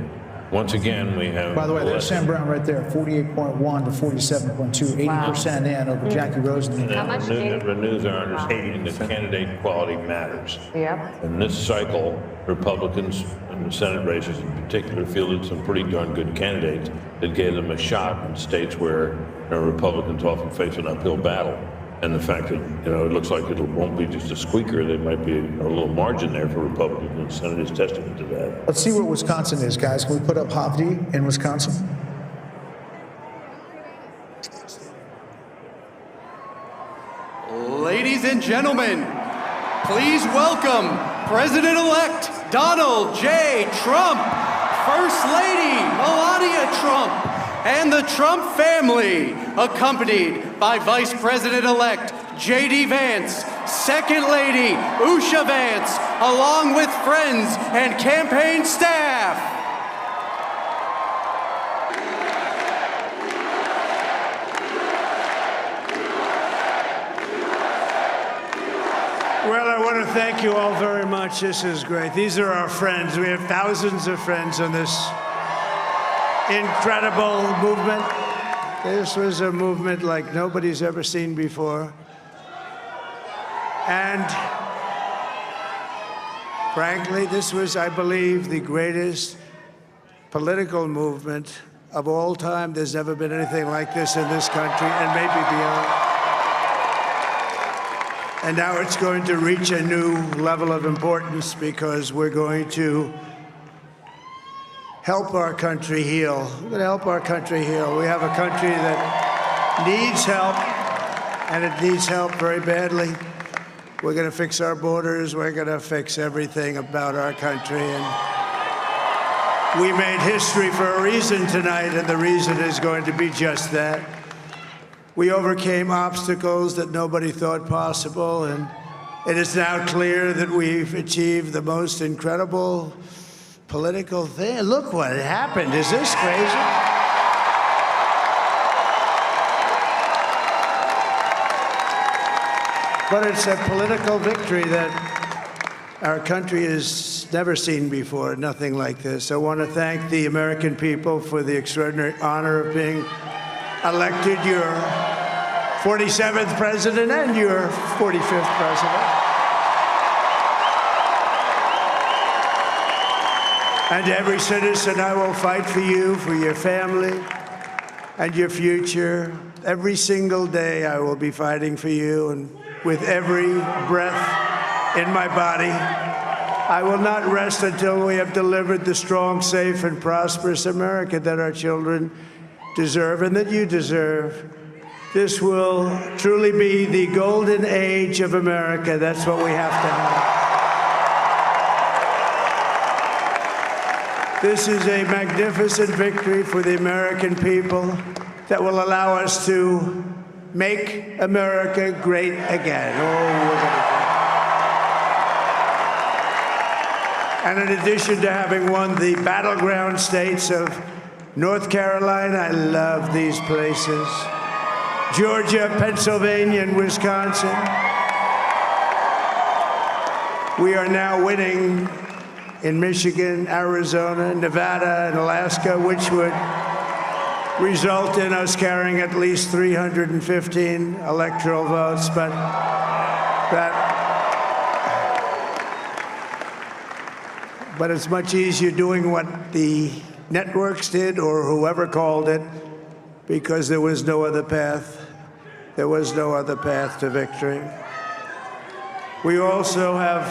[SPEAKER 8] Once again, we have.
[SPEAKER 1] By the way, there's Sam Brown right there, 48.1 to 47.2, 80% in over Jackie Rosen.
[SPEAKER 8] How much renews our understanding that candidate quality matters.
[SPEAKER 2] Yep.
[SPEAKER 8] In this cycle, Republicans in the Senate races in particular fielded some pretty darn good candidates that gave them a shot in states where Republicans often face an uphill battle. And the fact that, it looks like it won't be just a squeaker, there might be a little margin there for Republicans in the Senate is testament to that.
[SPEAKER 1] Let's see what Wisconsin is, guys. Can we put up Havdi in Wisconsin?
[SPEAKER 16] Ladies and gentlemen, please welcome President-elect Donald J. Trump, First Lady Melania Trump, and the Trump family, accompanied by Vice President-elect J.D. Vance, Second Lady Usha Vance, along with friends and campaign staff.
[SPEAKER 17] Well, I want to thank you all very much. This is great. These are our friends. We have thousands of friends on this incredible movement. This was a movement like nobody's ever seen before. And frankly, this was, I believe, the greatest political movement of all time. There's never been anything like this in this country, and maybe beyond. And now it's going to reach a new level of importance because we're going to help our country heal. We're going to help our country heal. We have a country that needs help, and it needs help very badly. We're going to fix our borders. We're going to fix everything about our country. And we made history for a reason tonight, and the reason is going to be just that. We overcame obstacles that nobody thought possible, and it is now clear that we've achieved the most incredible political thing. Look what happened. Is this crazy? But it's a political victory that our country has never seen before, nothing like this. I want to thank the American people for the extraordinary honor of being elected your 47th president and your 45th president. And every citizen, I will fight for you, for your family, and your future. Every single day, I will be fighting for you, and with every breath in my body, I will not rest until we have delivered the strong, safe, and prosperous America that our children deserve and that you deserve. This will truly be the golden age of America. That's what we have to have. This is a magnificent victory for the American people that will allow us to make America great again. And in addition to having won the battleground states of North Carolina, I love these places, Georgia, Pennsylvania, and Wisconsin, we are now winning in Michigan, Arizona, Nevada, and Alaska, which would result in us carrying at least 315 electoral votes. But it's much easier doing what the networks did or whoever called it, because there was no other path. There was no other path to victory. We also have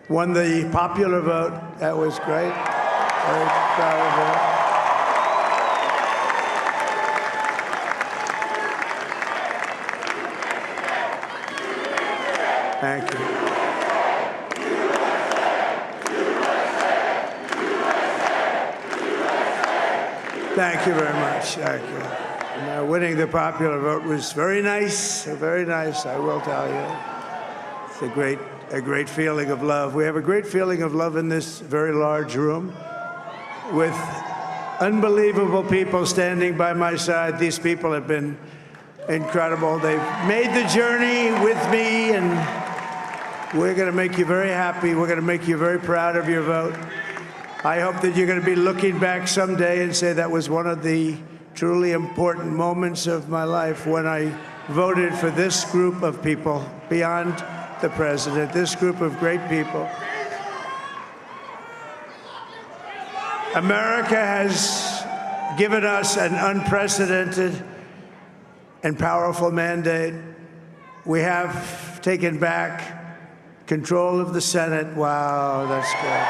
[SPEAKER 17] won the popular vote. That was great. Very proud of that. Thank you. Thank you very much. Thank you. And, winning the popular vote was very nice, I will tell you. It's a great feeling of love. We have a great feeling of love in this very large room with unbelievable people standing by my side. These people have been incredible. They've made the journey with me, and we're going to make you very happy. We're going to make you very proud of your vote. I hope that you're going to be looking back someday and say that was one of the truly important moments of my life when I voted for this group of people beyond the president, this group of great people. America has given us an unprecedented and powerful mandate. We have taken back control of the Senate. Wow, that's good.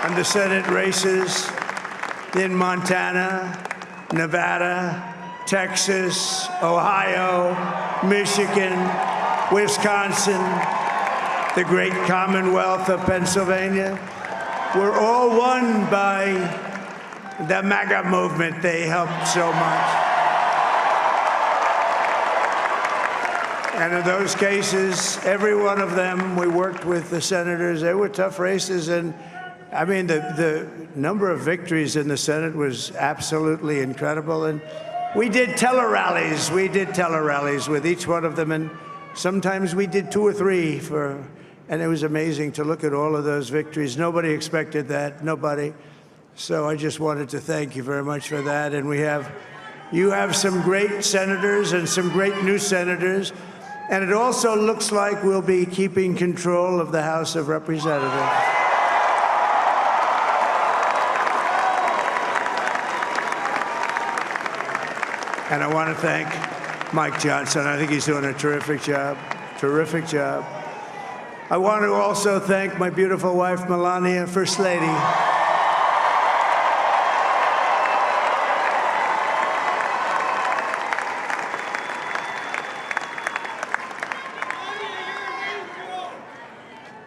[SPEAKER 17] And the Senate races in Montana, Nevada, Texas, Ohio, Michigan, Wisconsin, the great Commonwealth of Pennsylvania, were all won by the MAGA movement. They helped so much. And in those cases, every one of them, we worked with the senators. They were tough races. And I mean, the number of victories in the Senate was absolutely incredible. And we did tele-rallies. We did tele-rallies with each one of them. And sometimes we did 2 or 3 and it was amazing to look at all of those victories. Nobody expected that, nobody. So I just wanted to thank you very much for that. And you have some great senators and some great new senators. And it also looks like we'll be keeping control of the House of Representatives. And I want to thank Mike Johnson. I think he's doing a terrific job, terrific job. I want to also thank my beautiful wife, Melania, First Lady.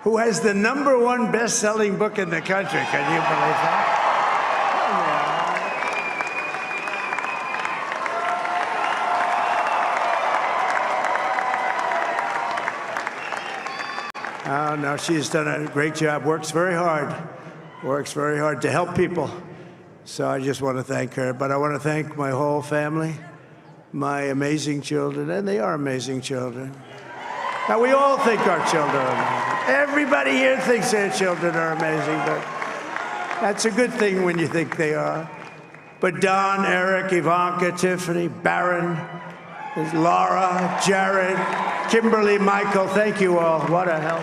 [SPEAKER 17] Who has the #1 best-selling book in the country. Can you believe that? Oh, no, she's done a great job, works very hard to help people. So I just want to thank her. But I want to thank my whole family, my amazing children, and they are amazing children. Now, we all think our children are amazing. Everybody here thinks their children are amazing, but that's a good thing when you think they are. But Don, Eric, Ivanka, Tiffany, Barron, Laura, Jared, Kimberly, Michael, thank you all. What a help.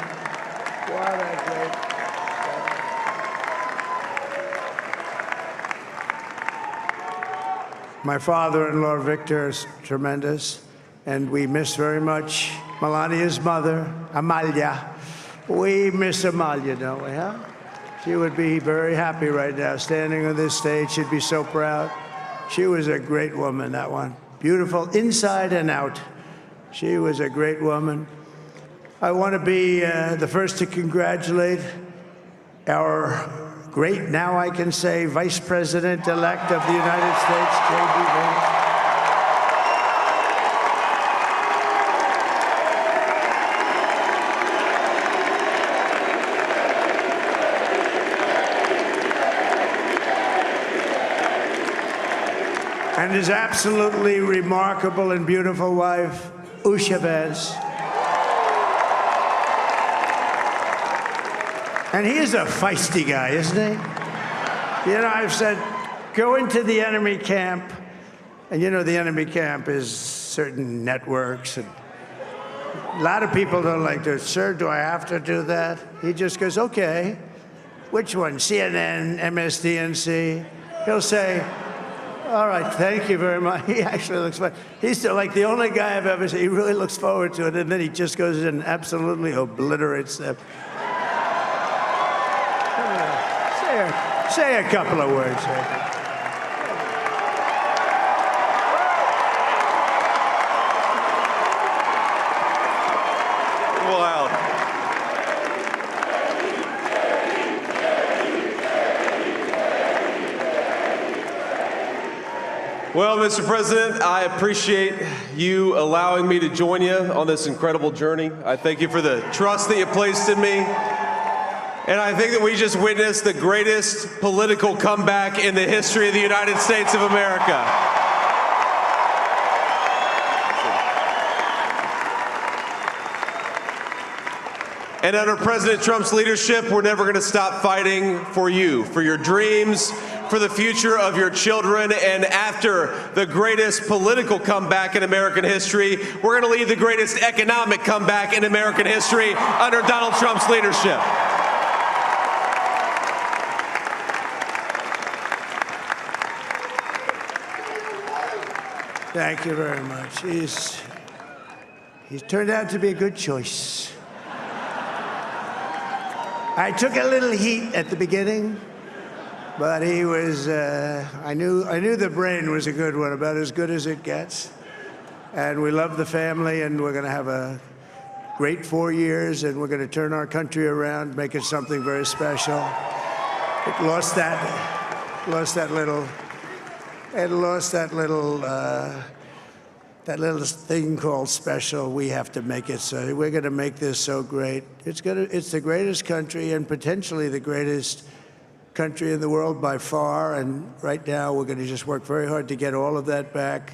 [SPEAKER 17] What a great help. My father-in-law, Victor, is tremendous, and we miss very much Melania's mother, Amalia. We miss Amalia, don't we, huh? She would be very happy right now, standing on this stage. She'd be so proud. She was a great woman, that one. Beautiful inside and out. She was a great woman. I want to be the first to congratulate our great, now I can say, Vice President-elect of the United States, J.D. Vance. And his absolutely remarkable and beautiful wife, Usha Vance. And he is a feisty guy, isn't he? You know, I've said, go into the enemy camp. And you know, the enemy camp is certain networks. And a lot of people don't like to, sir, do I have to do that? He just goes, okay. Which one? CNN, MSDNC? He'll say, all right, thank you very much. He actually looks fine. He's like the only guy I've ever seen. He really looks forward to it, and then he just goes in and absolutely obliterates them. Say a couple of words.
[SPEAKER 18] Wow. Well, Mr. President, I appreciate you allowing me to join you on this incredible journey. I thank you for the trust that you placed in me. And I think that we just witnessed the greatest political comeback in the history of the United States of America. And under President Trump's leadership, we're never going to stop fighting for you, for your dreams, for the future of your children. And after the greatest political comeback in American history, we're going to lead the greatest economic comeback in American history under Donald Trump's leadership.
[SPEAKER 17] Thank you very much. He's turned out to be a good choice. I took a little heat at the beginning, but he was, I knew the brain was a good one, about as good as it gets. And we love the family, and we're going to have a great 4 years, and we're going to turn our country around, make it something very special. It lost that little thing called special. We have to make it so. We're going to make this so great. It's the greatest country and potentially the greatest country in the world by far. And right now, we're going to just work very hard to get all of that back.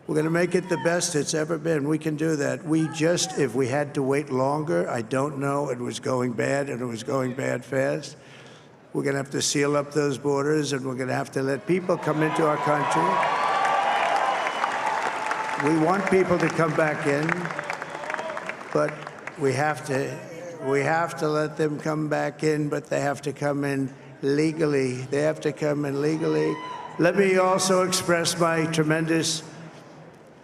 [SPEAKER 17] We're going to make it the best it's ever been. We can do that. If we had to wait longer, I don't know. It was going bad, and it was going bad fast. We're going to have to seal up those borders, and we're going to have to let people come into our country. We want people to come back in, but we have to let them come back in, but they have to come in legally. They have to come in legally. Let me also express my tremendous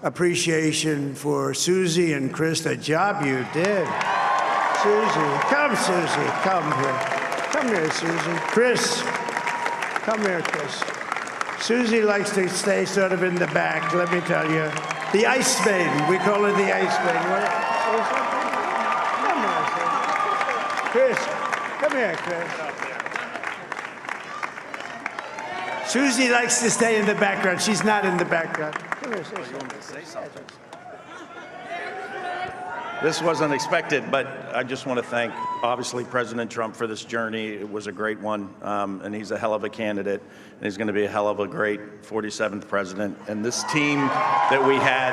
[SPEAKER 17] appreciation for Susie and Chris, the job you did. Susie, come here. Come here, Susie. Chris, come here, Chris. Susie likes to stay sort of in the back, let me tell you. The Ice Maiden, we call her the Ice Maiden. Come here, Chris. Come here, Chris. Susie likes to stay in the background. She's not in the background. Come here, say something.
[SPEAKER 19] This wasn't expected, but I just want to thank, obviously, President Trump for this journey. It was a great one, and he's a hell of a candidate, and he's going to be a hell of a great 47th president. And this team that we had,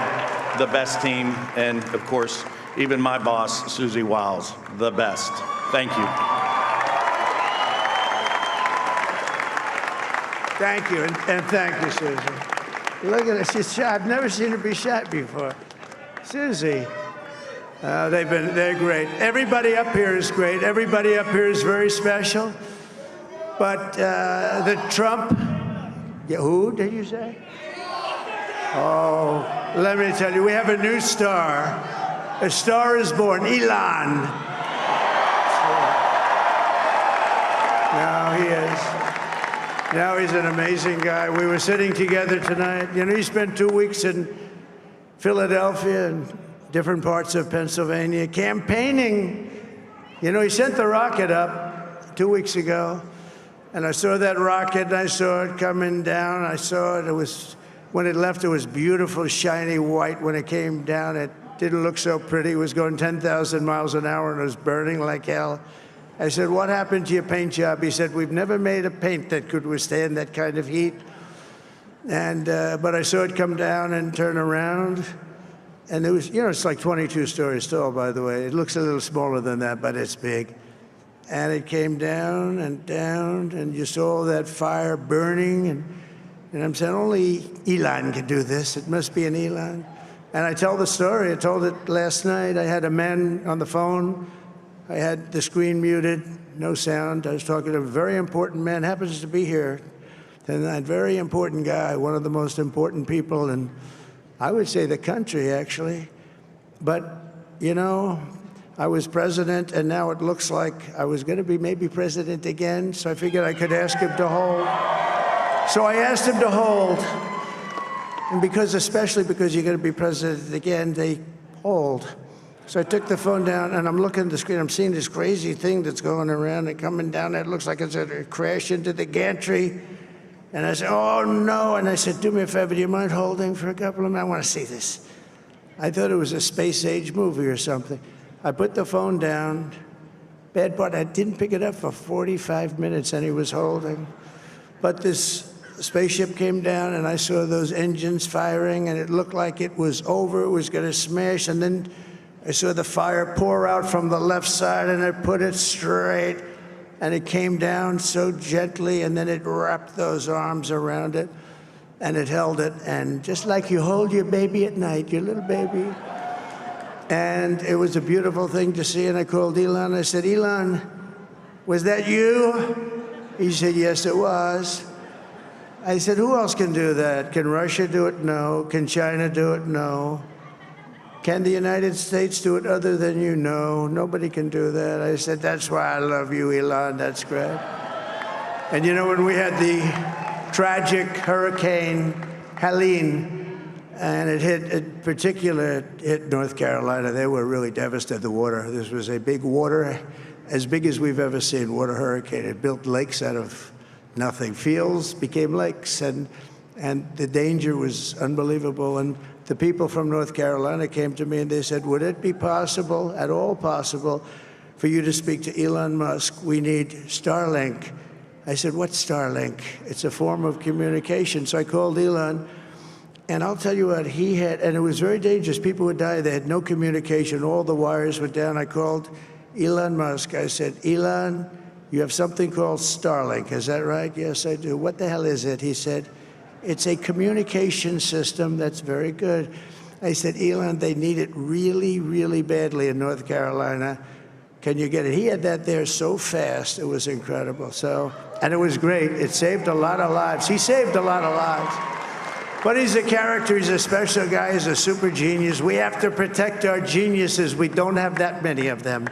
[SPEAKER 19] the best team, and, of course, even my boss, Susie Wiles, the best. Thank you.
[SPEAKER 17] Thank you, and thank you, Susie. Look at her, she's shy. I've never seen her be shy before. Susie. They're great. Everybody up here is great. Everybody up here is very special. But the Trump, who did you say? Oh, let me tell you, we have a new star. A star is born, Elon. Now he is. Now he's an amazing guy. We were sitting together tonight. You know, he spent 2 weeks in Philadelphia and different parts of Pennsylvania, campaigning. You know, he sent the rocket up 2 weeks ago, and I saw that rocket, and I saw it coming down. I saw it. When it left, it was beautiful, shiny white. When it came down, it didn't look so pretty. It was going 10,000 miles an hour, and it was burning like hell. I said, what happened to your paint job? He said, we've never made a paint that could withstand that kind of heat. And but I saw it come down and turn around. And it was, you know, it's like 22 stories tall, by the way. It looks a little smaller than that, but it's big. And it came down, and you saw that fire burning. And I'm saying, only Elon can do this. It must be an Elon. And I tell the story. I told it last night. I had a man on the phone. I had the screen muted, no sound. I was talking to a very important man, happens to be here tonight. Very important guy, one of the most important people in, I would say, the country, actually. But, you know, I was president, and now it looks like I was going to be maybe president again, so I figured I could ask him to hold. So I asked him to hold. And especially because you're going to be president again, they hold. So I took the phone down, and I'm looking at the screen. I'm seeing this crazy thing that's going around and coming down. It looks like it's going to crash into the gantry. And I said, oh, no. And I said, do me a favor, do you mind holding for a couple of minutes? I want to see this. I thought it was a space-age movie or something. I put the phone down, Bad part, I didn't pick it up for 45 minutes, and he was holding. But this spaceship came down, and I saw those engines firing, and it looked like it was over, it was going to smash, and then I saw the fire pour out from the left side, and I put it straight, and it came down so gently, and then it wrapped those arms around it, and it held it, and just like you hold your baby at night, your little baby. And it was a beautiful thing to see, and I called Elon. I said, Elon, was that you? He said, yes, it was. I said, who else can do that? Can Russia do it? No. Can China do it? No. Can the United States do it other than you? No. Nobody can do that. I said, that's why I love you, Elon. That's great. And you know, when we had the tragic Hurricane Helene, and it hit North Carolina, they were really devastated, the water. This was a big water, as big as we've ever seen, water hurricane. It built lakes out of nothing. Fields became lakes, and the danger was unbelievable. And the people from North Carolina came to me and they said, would it be possible, at all possible, for you to speak to Elon Musk? We need Starlink. I said, what's Starlink? It's a form of communication. So I called Elon, and I'll tell you what, he had, and it was very dangerous. People would die. They had no communication. All the wires were down. I called Elon Musk. I said, Elon, you have something called Starlink. Is that right? Yes, I do. What the hell is it? He said, it's a communication system that's very good. I said, Elon, they need it really, really badly in North Carolina. Can you get it? He had that there so fast. It was incredible. So, and it was great. It saved a lot of lives. He saved a lot of lives. But he's a character. He's a special guy. He's a super genius. We have to protect our geniuses. We don't have that many of them.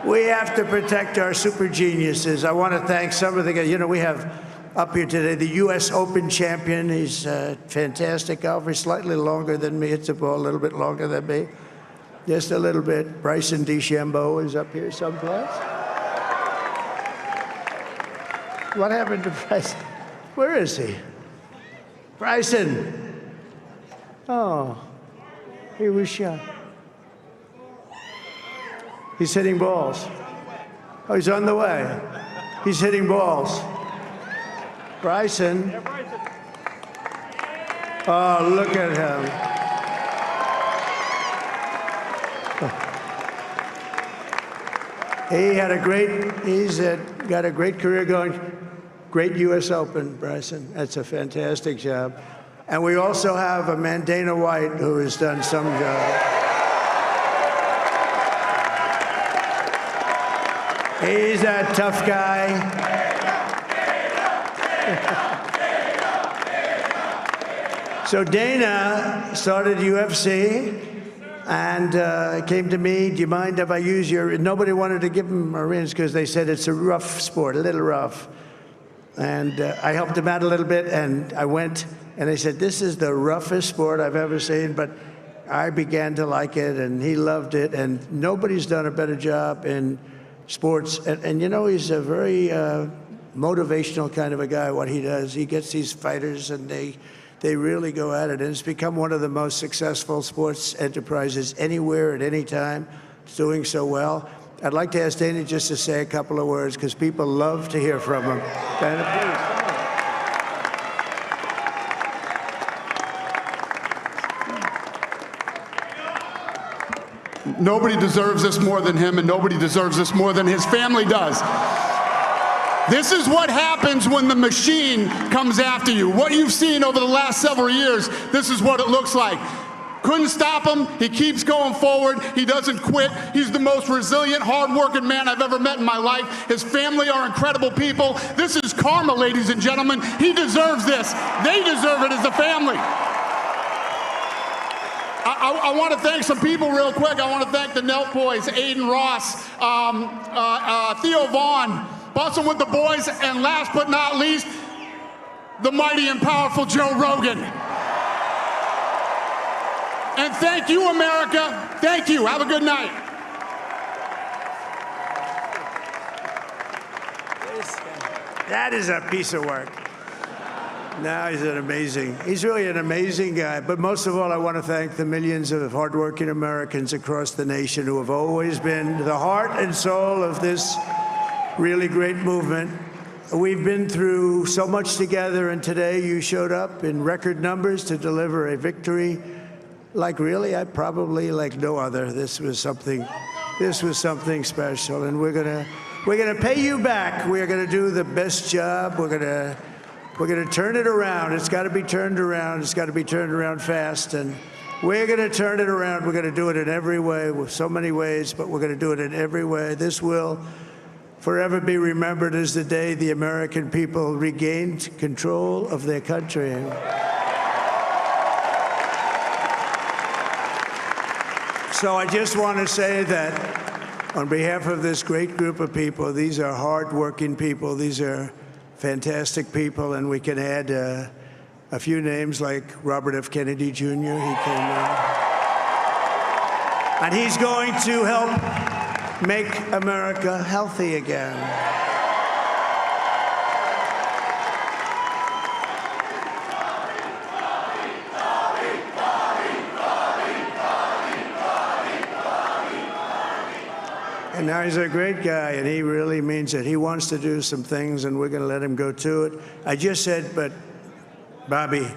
[SPEAKER 17] We have to protect our super geniuses. I want to thank some of the guys. You know, we have up here today the U.S. Open champion. He's a fantastic golfer. He's slightly longer than me. Hits the ball a little bit longer than me. Just a little bit. Bryson DeChambeau is up here someplace. What happened to Bryson? Where is he? Bryson. Oh, he was shot. He's hitting balls. Oh, he's on the way. He's hitting balls. Bryson. Oh, look at him. He's got a great career going. Great U.S. Open, Bryson. That's a fantastic job. And we also have a man, Dana White, who has done some job. He's a tough guy. So Dana started UFC and came to me, do you mind if I use your, nobody wanted to give him a rinse because they said it's a rough sport, a little rough. And I helped him out a little bit, and I went, and they said, this is the roughest sport I've ever seen, but I began to like it, and he loved it, and nobody's done a better job in sports. And you know, he's a very motivational kind of a guy, what he does. He gets these fighters, and they really go at it, and it's become one of the most successful sports enterprises anywhere at any time. It's doing so well. I'd like to ask Dana just to say a couple of words, because people love to hear from him. Dana,
[SPEAKER 20] please. Nobody deserves this more than him, and nobody deserves this more than his family does. This is what happens when the machine comes after you. What you've seen over the last several years, this is what it looks like. Couldn't stop him. He keeps going forward. He doesn't quit. He's the most resilient, hard-working man I've ever met in my life. His family are incredible people. This is karma, ladies and gentlemen. He deserves this. They deserve it as a family. I want to thank some people real quick. I want to thank the Nelk boys, Aiden Ross, Theo Vaughn, Bussin' with the boys, and last but not least, the mighty and powerful Joe Rogan. And thank you, America. Thank you. Have a good night.
[SPEAKER 17] That is a piece of work. No, he's really an amazing guy. But most of all, I want to thank the millions of hardworking Americans across the nation who have always been the heart and soul of this really great movement. We've been through so much together, and today you showed up in record numbers to deliver a victory like no other. This was something special, and we're gonna pay you back. We're gonna do the best job. We're gonna turn it around. It's got to be turned around. It's got to be turned around fast, and we're gonna turn it around. We're gonna do it in every way, with so many ways, but we're gonna do it in every way. This will forever be remembered as the day the American people regained control of their country. So I just want to say that on behalf of this great group of people, these are hard-working people. These are fantastic people, and we can add a few names like Robert F. Kennedy Jr. He came in. And he's going to help make America healthy again. And now he's a great guy, and he really means it. He wants to do some things, and we're going to let him go to it. I just said, but Bobby,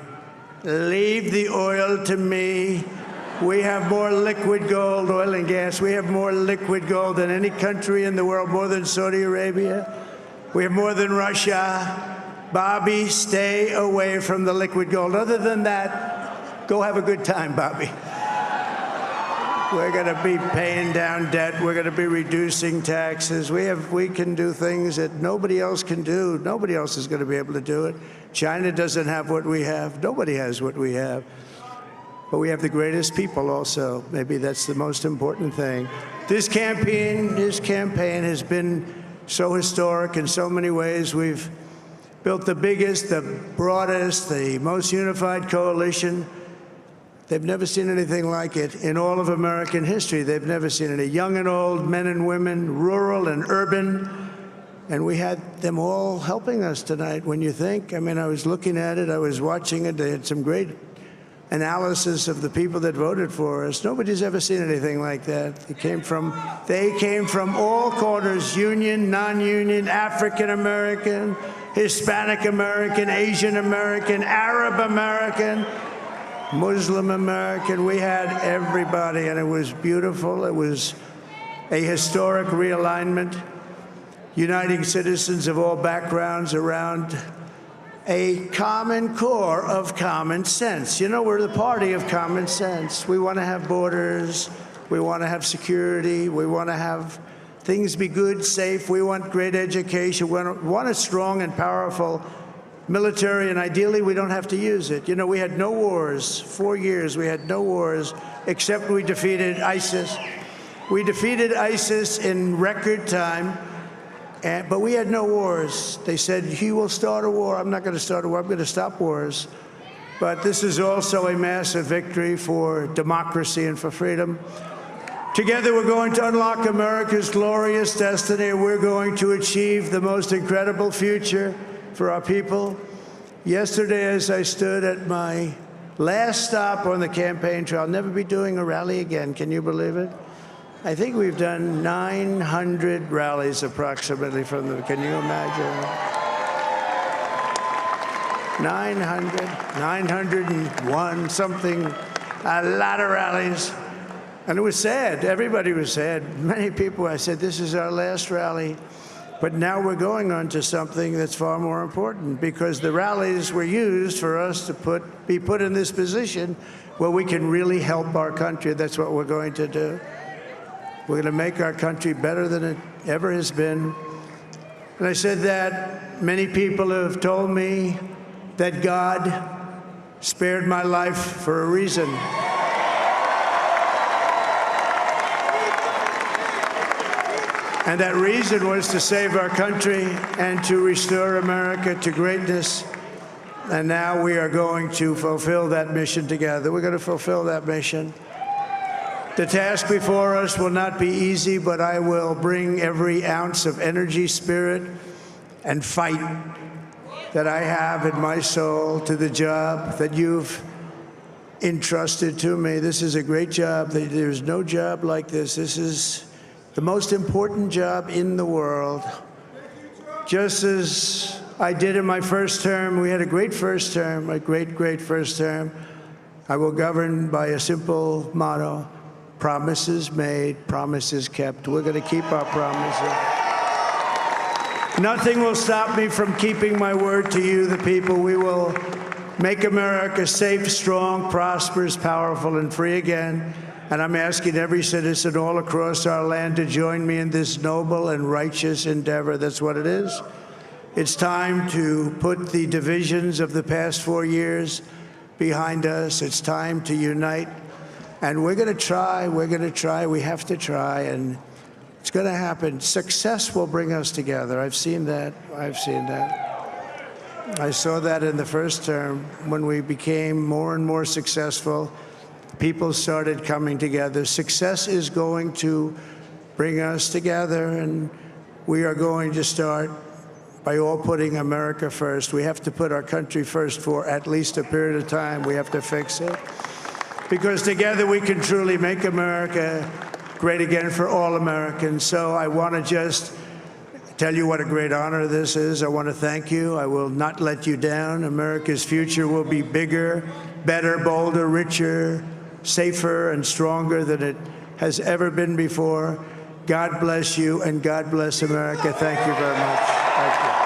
[SPEAKER 17] leave the oil to me. We have more liquid gold, oil and gas. We have more liquid gold than any country in the world, more than Saudi Arabia. We have more than Russia. Bobby, stay away from the liquid gold. Other than that, go have a good time, Bobby. We're going to be paying down debt. We're going to be reducing taxes. We can do things that nobody else can do. Nobody else is going to be able to do it. China doesn't have what we have. Nobody has what we have. But we have the greatest people also. Maybe that's the most important thing. This campaign has been so historic in so many ways. We've built the biggest, the broadest, the most unified coalition. They've never seen anything like it in all of American history. They've never seen it. Young and old, men and women, rural and urban. And we had them all helping us tonight. When you think, I mean, I was looking at it, I was watching it. They had some great analysis of the people that voted for us. Nobody's ever seen anything like that. They came from all corners, union, non-union, African American, Hispanic American, Asian American, Arab American, Muslim American. We had everybody, and it was beautiful. It was a historic realignment, uniting citizens of all backgrounds around a common core of common sense. You know, we're the party of common sense. We want to have borders. We want to have security. We want to have things be good, safe. We want great education. We want a strong and powerful military, and ideally we don't have to use it. You know, we had no wars. 4 years we had no wars, except we defeated ISIS. We defeated ISIS in record time, but we had no wars. They said, he will start a war. I'm not going to start a war. I'm going to stop wars. But this is also a massive victory for democracy and for freedom. Together, we're going to unlock America's glorious destiny. We're going to achieve the most incredible future for our people. Yesterday, as I stood at my last stop on the campaign trail, I'll never be doing a rally again. Can you believe it? I think we've done 900 rallies approximately from them. Can you imagine? 901, something, a lot of rallies. And it was sad. Everybody was sad. Many people, I said, this is our last rally. But now we're going on to something that's far more important, because the rallies were used for us to be put in this position where we can really help our country. That's what we're going to do. We're going to make our country better than it ever has been. And I said that many people have told me that God spared my life for a reason. And that reason was to save our country and to restore America to greatness. And now we are going to fulfill that mission together. We're going to fulfill that mission. The task before us will not be easy, but I will bring every ounce of energy, spirit, and fight that I have in my soul to the job that you've entrusted to me. This is a great job. There's no job like this. This is the most important job in the world. Just as I did in my first term, we had a great first term, a great first term. I will govern by a simple motto: promises made, promises kept. We're going to keep our promises. Nothing will stop me from keeping my word to you, the people. We will make America safe, strong, prosperous, powerful, and free again. And I'm asking every citizen all across our land to join me in this noble and righteous endeavor. That's what it is. It's time to put the divisions of the past 4 years behind us. It's time to unite. And we're going to try. We have to try. And it's going to happen. Success will bring us together. I've seen that. I saw that in the first term. When we became more and more successful, people started coming together. Success is going to bring us together, and we are going to start by all putting America first. We have to put our country first for at least a period of time. We have to fix it. Because together we can truly make America great again for all Americans. So I want to just tell you what a great honor this is. I want to thank you. I will not let you down. America's future will be bigger, better, bolder, richer, safer, and stronger than it has ever been before. God bless you, and God bless America. Thank you very much. Thank you.